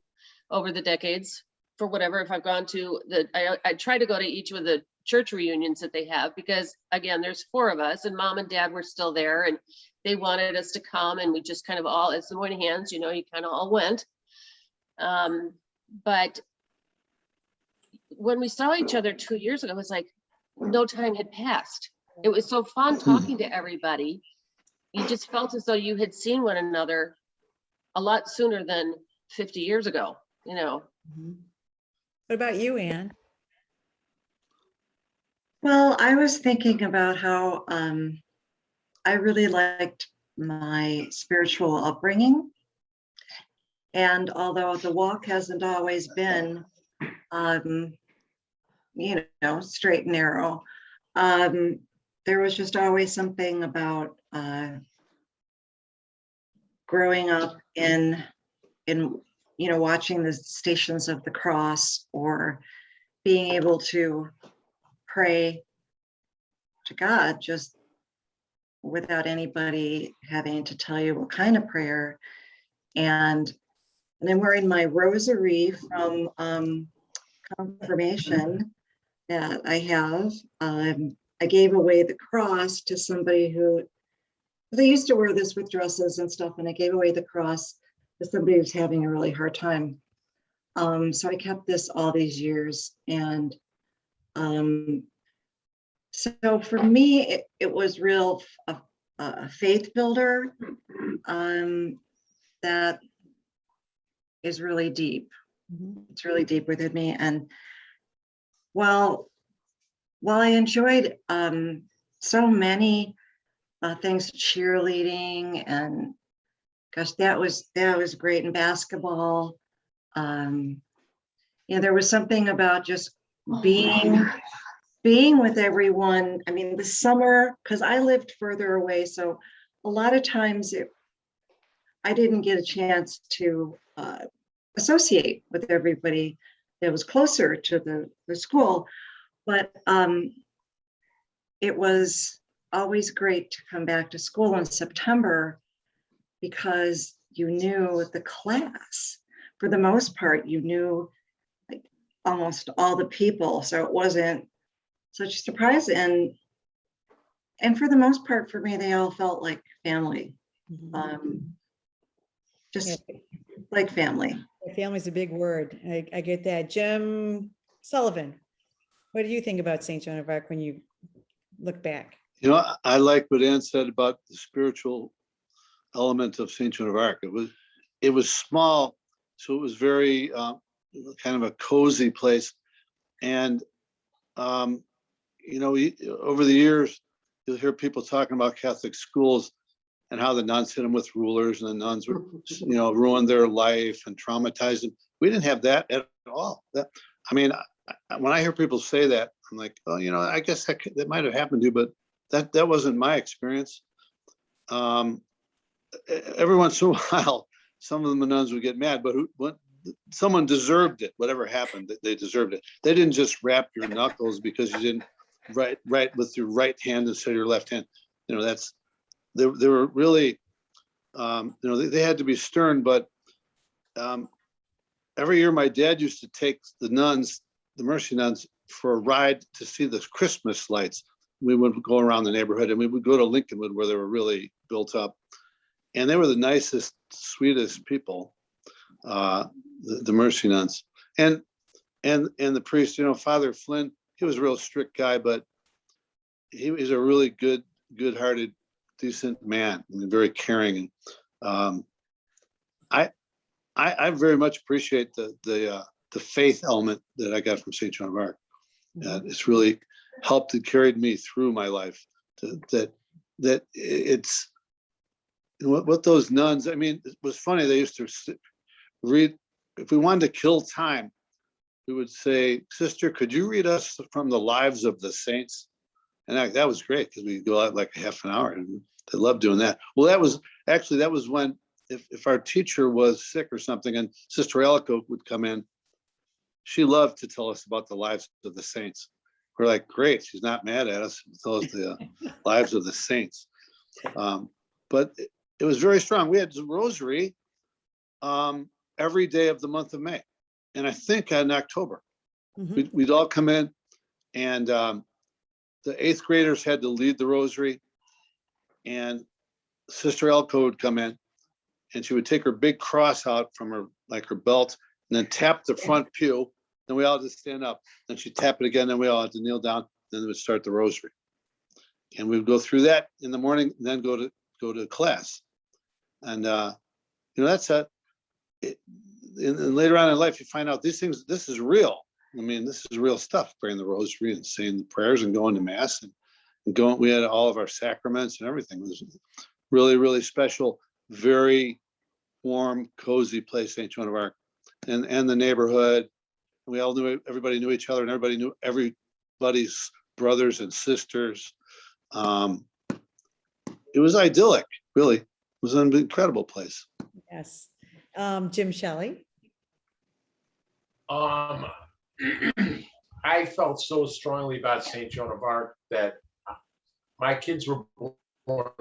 over the decades for whatever. If I've gone to I try to go to each of the church reunions that they have, because again, there's 4 of us, and mom and dad were still there, and they wanted us to come, and we just kind of all, as the Moynahans, you know, you kind of all went. But when we saw each other 2 years ago, it was like no time had passed. It was so fun talking to everybody. You just felt as though you had seen one another a lot sooner than 50 years ago, you know. Mhm. What about you, Anne? Well, I was thinking about how I really liked my spiritual upbringing. And although the walk hasn't always been, you know, straight and narrow, there was just always something about growing up in, you know, watching the Stations of the Cross, or being able to pray to God just without anybody having to tell you what kind of prayer. And I'm wearing my rosary from confirmation that I have. I gave away the cross to somebody who, they used to wear this with dresses and stuff, and I gave away the cross to somebody who's having a really hard time. So I kept this all these years. And so for me, it was real a faith builder that is really deep. Mhm. It's really deep within me. And while I enjoyed so many things, cheerleading, and gosh, that was great, in basketball. You know, there was something about just being with everyone. I mean, the summer, because I lived further away, so a lot of times I didn't get a chance to associate with everybody that was closer to the school. But it was always great to come back to school in September, because you knew the class. For the most part, you knew like almost all the people, so it wasn't such a surprise. And for the most part, for me, they all felt like family. Mhm. Just like family. Family's a big word. I get that. Jim Sullivan, what do you think about St. Joan of Arc when you look back? You know, I like what Ann said about the spiritual element of St. Joan of Arc. It was small, so it was very kind of a cozy place. And you know, over the years, you'll hear people talking about Catholic schools and how the nuns hit them with rulers, and the nuns would, you know, ruin their life and traumatize them. We didn't have that at all. I mean, when I hear people say that, I'm like, oh, you know, I guess that might have happened to you, but that wasn't my experience. Every once in a while, some of the nuns would get mad, but someone deserved it. Whatever happened, they deserved it. They didn't just rap your knuckles because you didn't write with your right hand instead of your left hand. You know, they were really, you know, they had to be stern. But every year, my dad used to take the nuns, the Mercy nuns, for a ride to see the Christmas lights. We would go around the neighborhood, and we would go to Lincolnwood, where they were really built up, and they were the nicest, sweetest people, the Mercy nuns, and the priest. You know, Father Flynn, he was a real strict guy, but he was a really good-hearted, decent man, and very caring. And I very much appreciate the faith element that I got from St. Joan of Arc. It's really helped and carried me through my life. That it's what those nuns. I mean, it was funny. They used to read. If we wanted to kill time, we would say, "Sister, could you read us from the lives of the saints?" And that was great, because we go out like a half an hour, and they loved doing that. Well, that was when, if our teacher was sick or something, and Sister Alico would come in, she loved to tell us about the lives of the saints. We're like, great, she's not mad at us. Tell us the lives of the saints. But it was very strong. We had the rosary every day of the month of May, and I think in October. We'd all come in, and the 8th graders had to lead the rosary, and Sister Elko would come in, and she would take her big cross out from her belt, and then tap the front pew. Then we all had to stand up. Then she'd tap it again. Then we all had to kneel down. Then we would start the rosary, and we would go through that in the morning, and then go to class. And you know, that's and later on in life, you find out these things. This is real. I mean, this is real stuff. Praying the rosary and saying the prayers and going to mass and going. We had all of our sacraments and everything. It was really, really special. Very warm, cozy place, St. Joan of Arc, and the neighborhood. We all knew, everybody knew each other, and everybody knew everybody's brothers and sisters. It was idyllic, really. It was an incredible place. Yes. Jim Shelley. I felt so strongly about St. Joan of Arc that my kids were born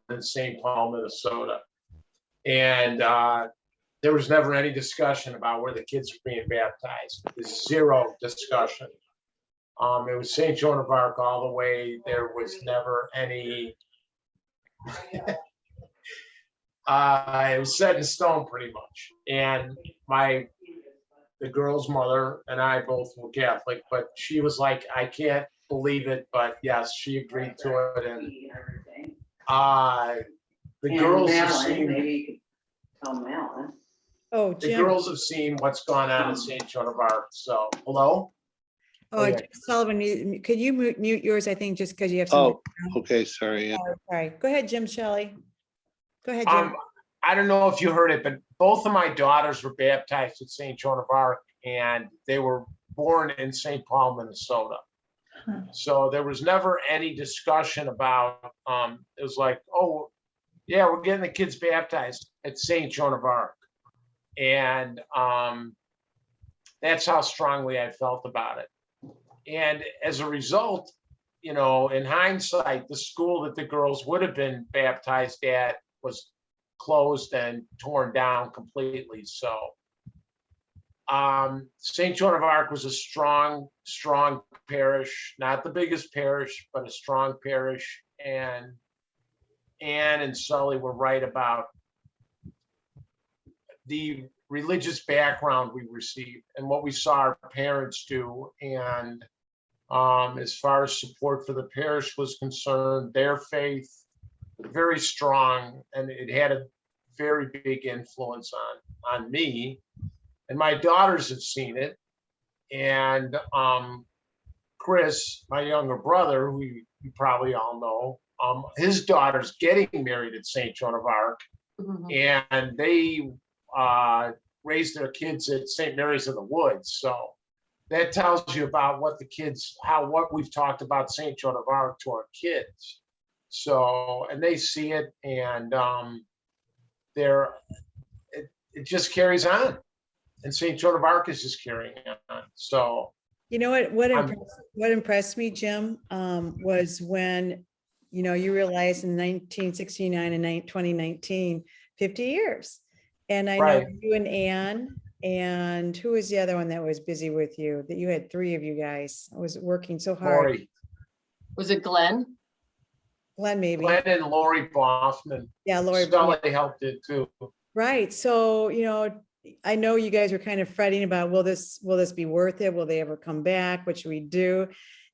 in St. Paul, Minnesota. And there was never any discussion about where the kids were being baptized. Zero discussion. It was St. Joan of Arc all the way. There was never any, it was set in stone pretty much. And the girl's mother and I both were Catholic, but she was like, I can't believe it, but yes, she agreed to it. And the girls have seen, maybe you could tell Malin. Oh, the Jim. girls have seen what's gone on at St. Joan of Arc. So, hello? Oh, yeah. Jim Sullivan, could you mute yours? I think just because you have some. Oh, okay, sorry. Yeah. Sorry. Go ahead, Jim Shelley. Go ahead, Jim. I don't know if you heard it, but both of my daughters were baptized at St. Joan of Arc, and they were born in St. Paul, Minnesota. So there was never any discussion about, it was like, oh, yeah, we're getting the kids baptized at St. Joan of Arc. And that's how strongly I felt about it. And as a result, you know, in hindsight, the school that the girls would have been baptized at was closed and torn down completely. So St. Joan of Arc was a strong parish, not the biggest parish, but a strong parish. And Ann and Sully were right about the religious background we received and what we saw our parents do. And as far as support for the parish was concerned, their faith, very strong, and it had a very big influence on me. And my daughters have seen it. And Chris, my younger brother, who you probably all know, his daughter's getting married at St. Joan of Arc, and they raised their kids at St. Mary's of the Woods. So that tells you about what the kids, what we've talked about St. Joan of Arc to our kids. So, and they see it, and it just carries on. And St. Joan of Arc is just carrying on. So, you know what impressed me, Jim, was when, you know, you realized in 1969 and 2019, 50 years. And I know you and Ann, and who was the other one that was busy with you, that you had 3 of you guys. I was working so hard. Laurie. Was it Glenn? Glenn, maybe. Glenn and Laurie Boffman. Yeah, Laurie. Shelly helped it too. Right. So, you know, I know you guys were kind of fretting about, will this be worth it? Will they ever come back? What should we do?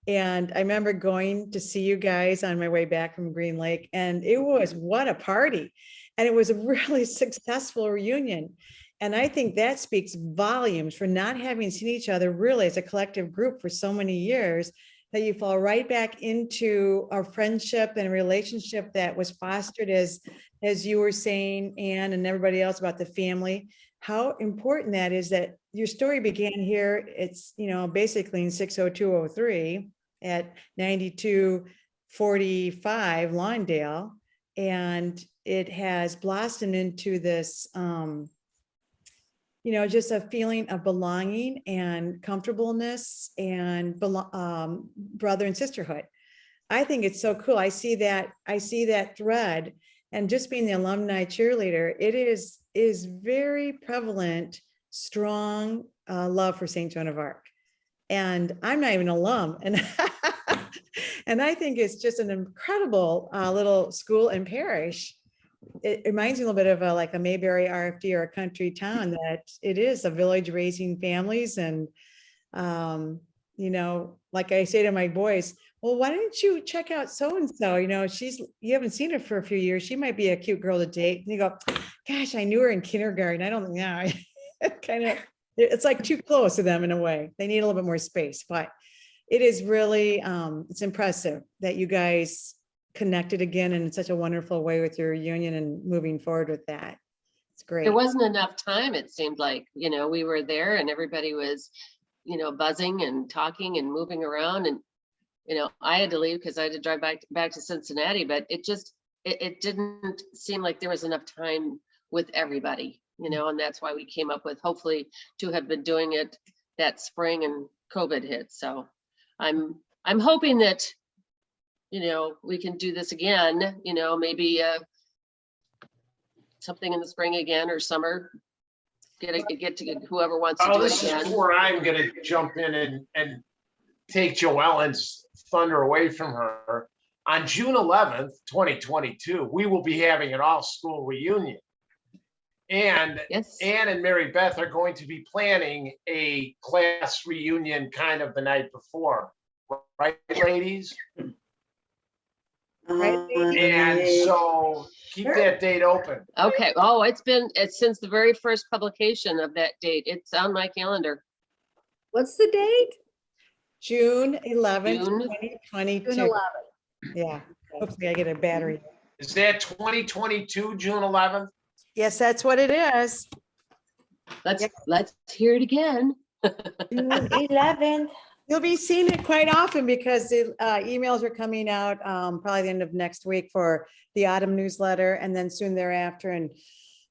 And I remember going to see you guys on my way back from Green Lake, and it was, what a party. And it was a really successful reunion. And I think that speaks volumes for not having seen each other really as a collective group for so many years, that you fall right back into a friendship and a relationship that was fostered, as you were saying, Ann and everybody else, about the family. How important that is, that your story began here. It's, you know, basically in 60203 at 9245 Lawndale, and it has blossomed into this, you know, just a feeling of belonging and comfortableness and brother and sisterhood. I think it's so cool. I see that thread, and just being the alumni cheerleader, it is very prevalent, strong love for St. Joan of Arc. And I'm not even an alum, and and I think it's just an incredible little school and parish. It reminds me a little bit of like a Mayberry RFD or a country town, that it is a village raising families. And, you know, like I say to my boys, well, why don't you check out so-and-so? You know, you haven't seen her for a few years. She might be a cute girl to date. And you go, gosh, I knew her in kindergarten. I don't know. It's like too close to them in a way. They need a little bit more space, but it is really, it's impressive that you guys connected again in such a wonderful way with your reunion and moving forward with that. It's great. There wasn't enough time, it seemed like, you know, we were there and everybody was, you know, buzzing and talking and moving around. And, you know, I had to leave because I had to drive back to Cincinnati, but it didn't seem like there was enough time with everybody, you know, and that's why we came up with, hopefully, to have been doing it that spring and COVID hit. So I'm hoping that, you know, we can do this again, you know, maybe something in the spring again or summer. Get to whoever wants to do it This again. is where I'm going to jump in and take Joellen's thunder away from her. On June 11th, 2022, we will be having an all-school reunion. And Yes. Ann and Mary Beth are going to be planning a class reunion kind of the night before. Right, ladies? And so keep that date open. Okay. Oh, it's since the very first publication of that date. It's on my calendar. What's the date? June 11th, June. 2022. June 11th. Yeah, hopefully I get a battery. Is that 2022, June 11th? Yes, that's what it is. Let's hear it again. June 11th. You'll be seeing it quite often because the emails are coming out probably the end of next week for the autumn newsletter, and then soon thereafter. And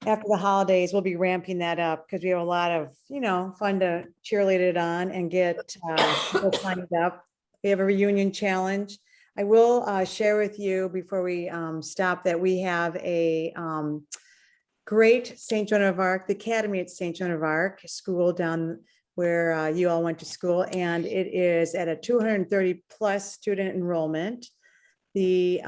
after the holidays, we'll be ramping that up because we have a lot of, you know, fun to cheerlead it on and get people signed up. We have a reunion challenge. I will share with you before we stop that we have a great St. Joan of Arc, the Academy at St. Joan of Arc school down where you all went to school, and it is at a 230 plus student enrollment. The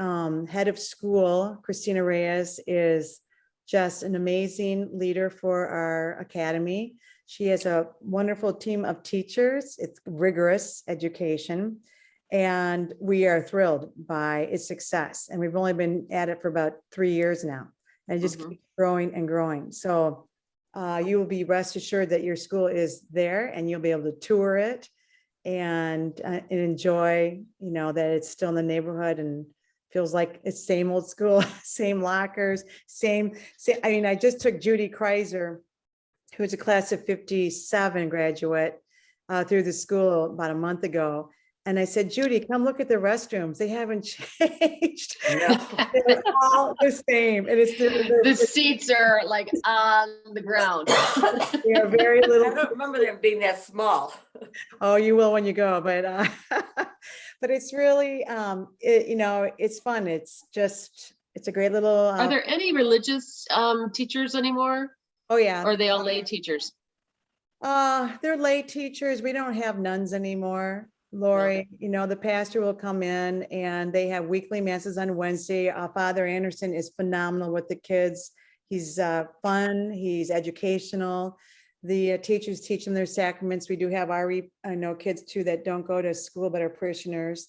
head of school, Christina Reyes, is just an amazing leader for our academy. She has a wonderful team of teachers. It's rigorous education. And we are thrilled by its success. And we've only been at it for about 3 years now. And it just keeps growing and growing. So you will be rest assured that your school is there and you'll be able to tour it and enjoy, you know, that it's still in the neighborhood and feels like it's same old school, same lockers, same. I mean, I just took Judy Kreiser, who is a class of 57 graduate, through the school about a month ago. And I said, Judy, come look at the restrooms. They haven't changed. No. They're all the same. And it's The seats are like on the ground. they are very I little. don't remember them being that small. Oh, you will when you go, but but it's really you know, it's fun. It's just, it's a great little Are there any religious teachers anymore? oh yeah. Or are they all lay teachers? They're lay teachers. We don't have nuns anymore. Laurie, you know, the pastor will come in and they have weekly masses on Wednesday. Father Anderson is phenomenal with the kids. He's fun, he's educational. The teachers teach them their sacraments. We do have I know kids too that don't go to school but are parishioners,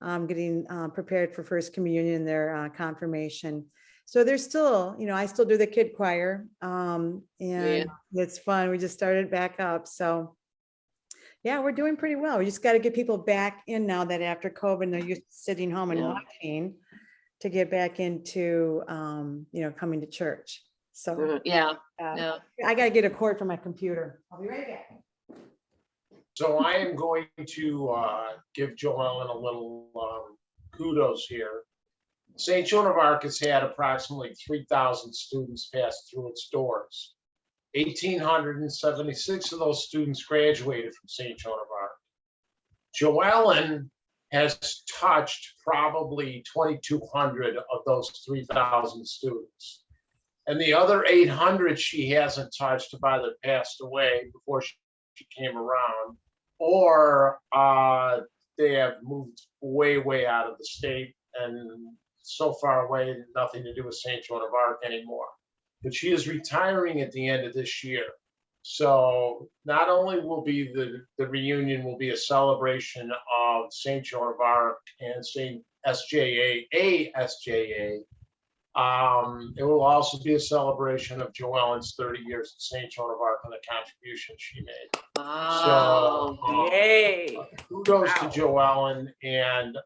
getting prepared for First Communion and their confirmation. So there's still, you know, I still do the kid choir, and it's fun. We just started back up. So yeah, we're doing pretty well. We just got to get people back in now that after COVID, they're used to sitting home and watching, to get back into, you know, coming to church. So Yeah. I got to get a cord for my computer. I'll be right back. So I am going to give Joellen a little kudos here. St. Joan of Arc has had approximately 3,000 students pass through its doors. 1,876 of those students graduated from St. Joan of Arc. Joellen has touched probably 2,200 of those 3,000 students. And the other 800 she hasn't touched have either passed away before she came around, or they have moved way, way out of the state and so far away, nothing to do with St. Joan of Arc anymore. But she is retiring at the end of this year. So not only will be the reunion will be a celebration of St. Joan of Arc and St. SJA, ASJA. It will also be a celebration of Joellen's 30 years at St. Joan of Arc and the contribution she made. Wow. So Yay. kudos to Joellen, and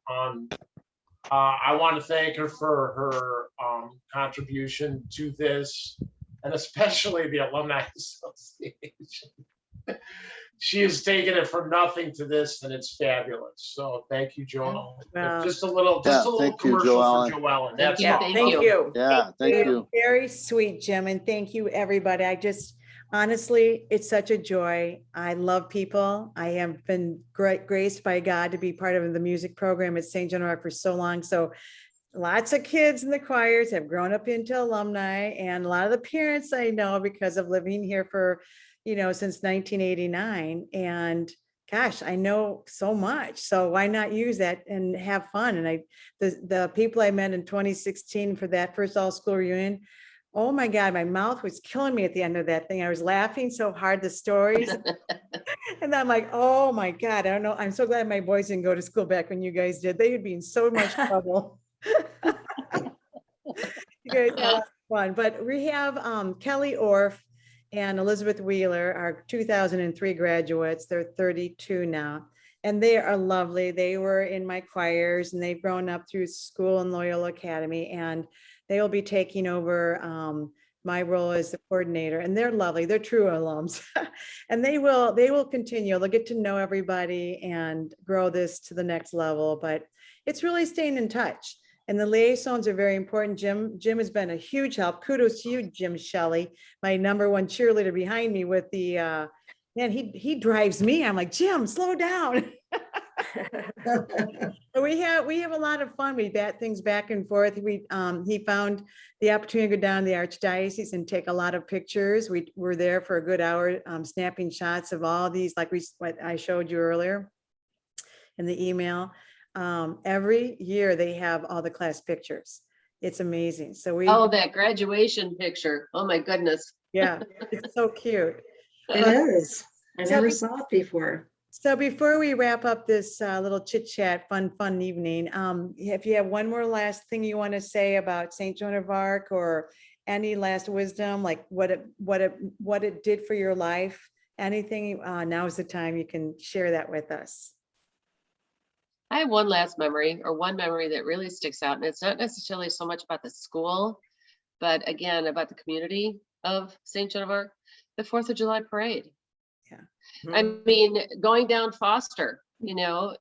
I want to thank her for her contribution to this, and especially the Alumni Association. She has taken it from nothing to this, and it's fabulous. So thank you, Joellen. Wow. Just a little thank you, commercial Joellen. for Joellen. That's Yeah, all. thank you. Yeah, thank you. Very sweet, Jim, and thank you, everybody. I just, honestly, it's such a joy. I love people. I have been graced by God to be part of the music program at St. Joan of Arc for so long. So lots of kids in the choirs have grown up into alumni, and a lot of the parents I know because of living here for, you know, since 1989. And gosh, I know so much. So why not use that and have fun? And the people I met in 2016 for that first all school reunion, oh my God, my mouth was killing me at the end of that thing. I was laughing so hard, the stories. And I'm like, oh my God, I don't know. I'm so glad my boys didn't go to school back when you guys did. They would be in so much trouble. You guys had a lot of fun. But we have Kelly Orff and Elizabeth Wheeler, our 2003 graduates. They're 32 now, and they are lovely. They were in my choirs, and they've grown up through school and Loyola Academy, and they will be taking over my role as the coordinator. And they're lovely. They're true alums, and they will continue. They'll get to know everybody and grow this to the next level. But it's really staying in touch. And the liaisons are very important. Jim has been a huge help. Kudos to you, Jim Shelly, my #1 cheerleader behind me with the, man, he drives me. I'm like, Jim, slow down. But we have a lot of fun. We bat things back and forth. He found the opportunity to go down to the Archdiocese and take a lot of pictures. We were there for a good hour, snapping shots of all these, like what I showed you earlier in the email. Every year they have all the class pictures, It's amazing. So we, Oh, that graduation picture. Oh, my goodness. yeah, it's so cute. It is. I So never be- saw it before. So before we wrap up this little chit chat, fun evening, if you have one more last thing you want to say about St. Joan of Arc or any last wisdom, like what it did for your life, anything, now is the time you can share that with us. I have one last memory, or one memory that really sticks out, and it's not necessarily so much about the school, but again, about the community of St. Joan of Arc, the 4th of July parade. I mean, going down Foster, down,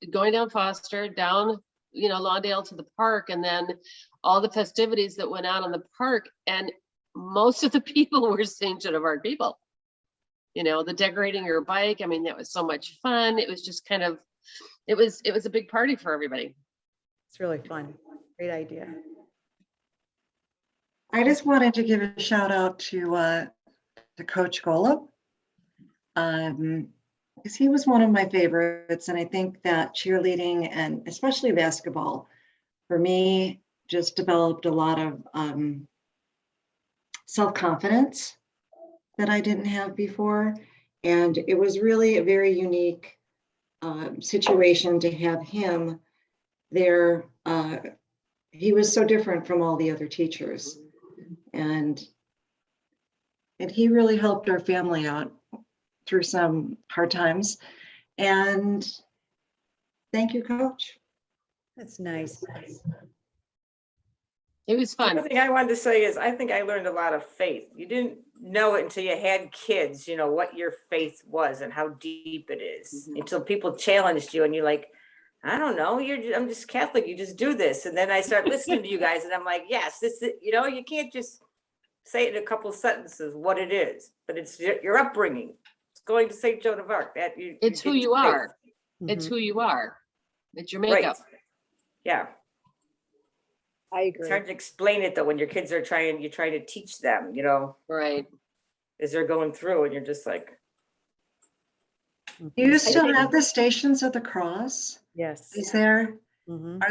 Lawndale to the park, and then all the festivities that went out on the park. And most of the people were St. Joan of Arc people. The decorating your bike. I mean, that was so much fun. It was just kind of, it was a big party for everybody. It's really fun. Great idea. I just wanted to give a shout out to Coach Golub. Because he was one of my favorites, and I think that cheerleading and especially basketball, for me, just developed a lot of self-confidence that I didn't have before. And it was really a very unique situation to have him there. He was so different from all the other teachers, and he really helped our family out through some hard times. And thank you, Coach. That's nice. It was The fun. other thing I wanted to say is I think I learned a lot of faith. You didn't know it until you had kids, what your faith was and how deep it is, until people challenged you and you're like, I don't know, I'm just Catholic, you just do this. And then I start listening to you guys and I'm like, yes, this is, you can't just say it in a couple sentences what it is, but it's your upbringing. It's going to St. Joan of Arc. It's who you are. It's Mhm. who you are. It's your Right. makeup. Yeah. I It's agree. hard to explain it though when your kids are you're trying to teach them, Right. as they're going through and you're just like, Mhm. Do you I still think- have the Stations of the Cross? Yes. Is there? Mhm.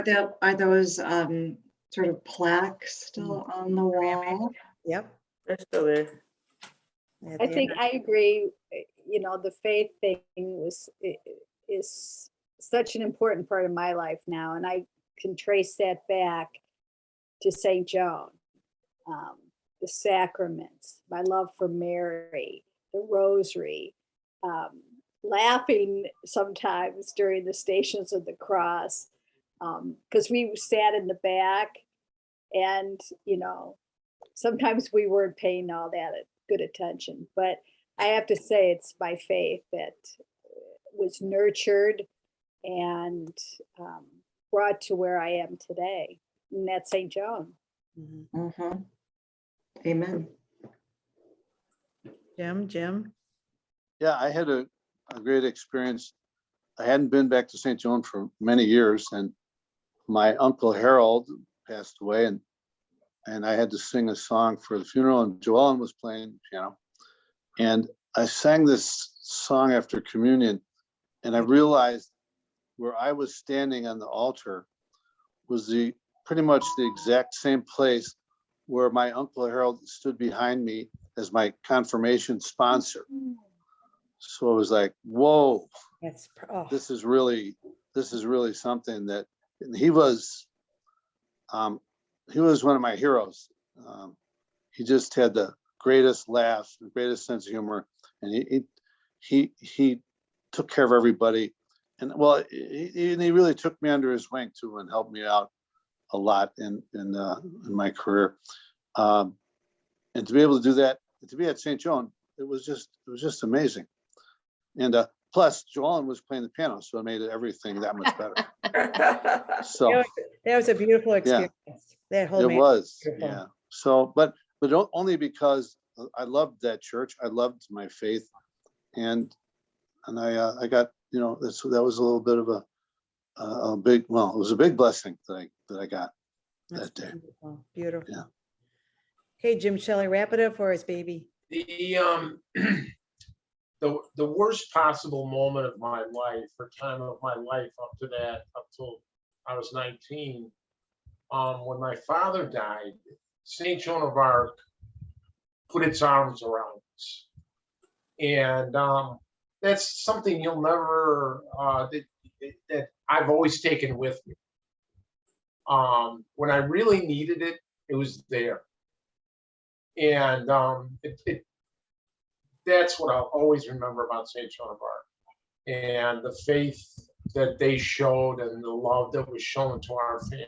Are those sort of plaques still on the wall? Yep. they're still there. Yeah, I they think are. I agree. The faith thing is such an important part of my life now, and I can trace that back to St. Joan, the sacraments, my love for Mary, the Rosary, laughing sometimes during the Stations of the Cross, because we sat in the back, and sometimes we weren't paying all that good attention, but I have to say it's my faith that was nurtured and brought to where I am today, and that's St. Joan. Mhm. Mhm. Amen. Jim. Yeah, I had a great experience. I hadn't been back to St. Joan for many years, and my uncle Harold passed away, and I had to sing a song for the funeral, and Joellen was playing piano. And I sang this song after communion, and I realized where I was standing on the altar was pretty much the exact same place where my uncle Harold stood behind me as my confirmation sponsor. So it was like, whoa, this is really something that, and he was one of my heroes. He just had the greatest laugh, the greatest sense of humor, and he took care of everybody. And well, he really took me under his wing too and helped me out a lot in my career. And to be able to do that, to be at St. Joan, it was just amazing. And plus, Joellen was playing the piano, so it made everything that much better. So That was a beautiful experience. That whole it man- was, beautiful. yeah. So, but only because I loved that church. I loved my faith, and I got, that was a little bit of a big, well, it was a big blessing that I got That's that day. beautiful. Beautiful. Yeah. Okay, Jim, Shelley, wrap it up for us, baby. The worst possible moment of my life, or time of my life up till I was 19, when my father died, St. Joan of Arc put its arms around us. And that's something you'll never, that I've always taken with me. When I really needed it, it was there. And that's what I'll always remember about St. Joan of Arc. And the faith that they showed and the love that was shown to our family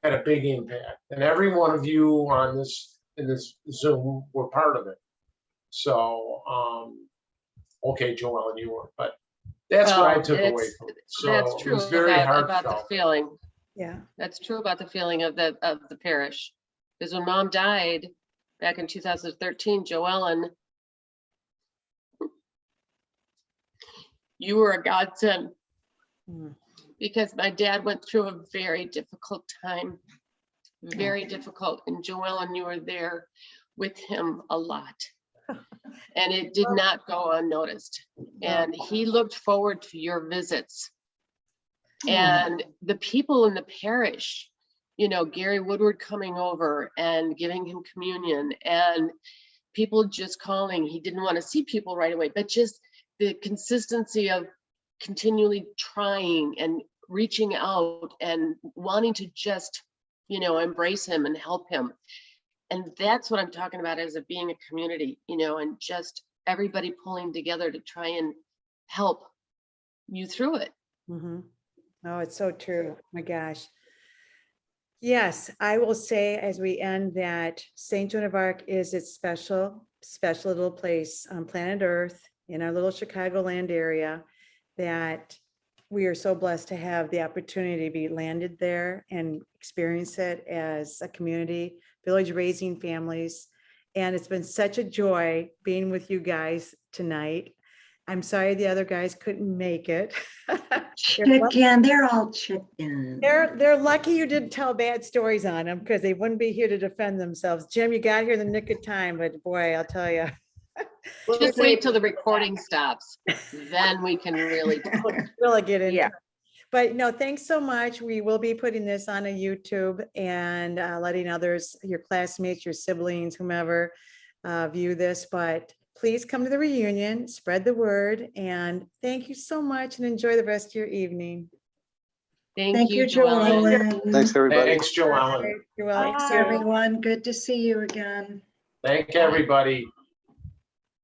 had a big impact. And every one of you on this, in this Zoom, were part of it. So, okay, Joellen, you were, but that's what I took away from it. So That's it true was very about the heartfelt. feeling. Yeah. That's true about the feeling of the parish. Because when Mom died back in 2013, Joellen, you were a godsend. Mm. Because my dad went through a very difficult time, very difficult. And Joellen, you were there with him a lot. And it did not go unnoticed. And he looked forward to your visits. And the people in the parish, you know, Gary Woodward coming over and giving him communion, and people just calling. He didn't want to see people right away, but just the consistency of continually trying and reaching out and wanting to just, you know, embrace him and help him. And that's what I'm talking about as it being a community, you know, and just everybody pulling together to try and help you through it. Mm-hmm. Oh, it's so true. My gosh. Yes, I will say as we end that St. Joan of Arc is its special little place on planet Earth in our little Chicagoland area, that we are so blessed to have the opportunity to be landed there and experience it as a community, village raising families. And it's been such a joy being with you guys tonight. I'm sorry the other guys couldn't make it. Chicken, they're all chicken. They're lucky you didn't tell bad stories on them, because they wouldn't be here to defend themselves. Jim, you got here in the nick of time, but boy, I'll tell you. Just wait till the recording stops. Then we can really talk. Really get into Yeah. it. But no, thanks so much. We will be putting this on a YouTube and letting others, your classmates, your siblings, whomever, view this. But please come to the reunion, spread the word, and thank you so much, and enjoy the rest of your evening. Thank you, Joellen. Joellen. Thanks, everybody. Thanks, Joellen. You're welcome. Thanks, everyone. Good to see you again. Thank everybody.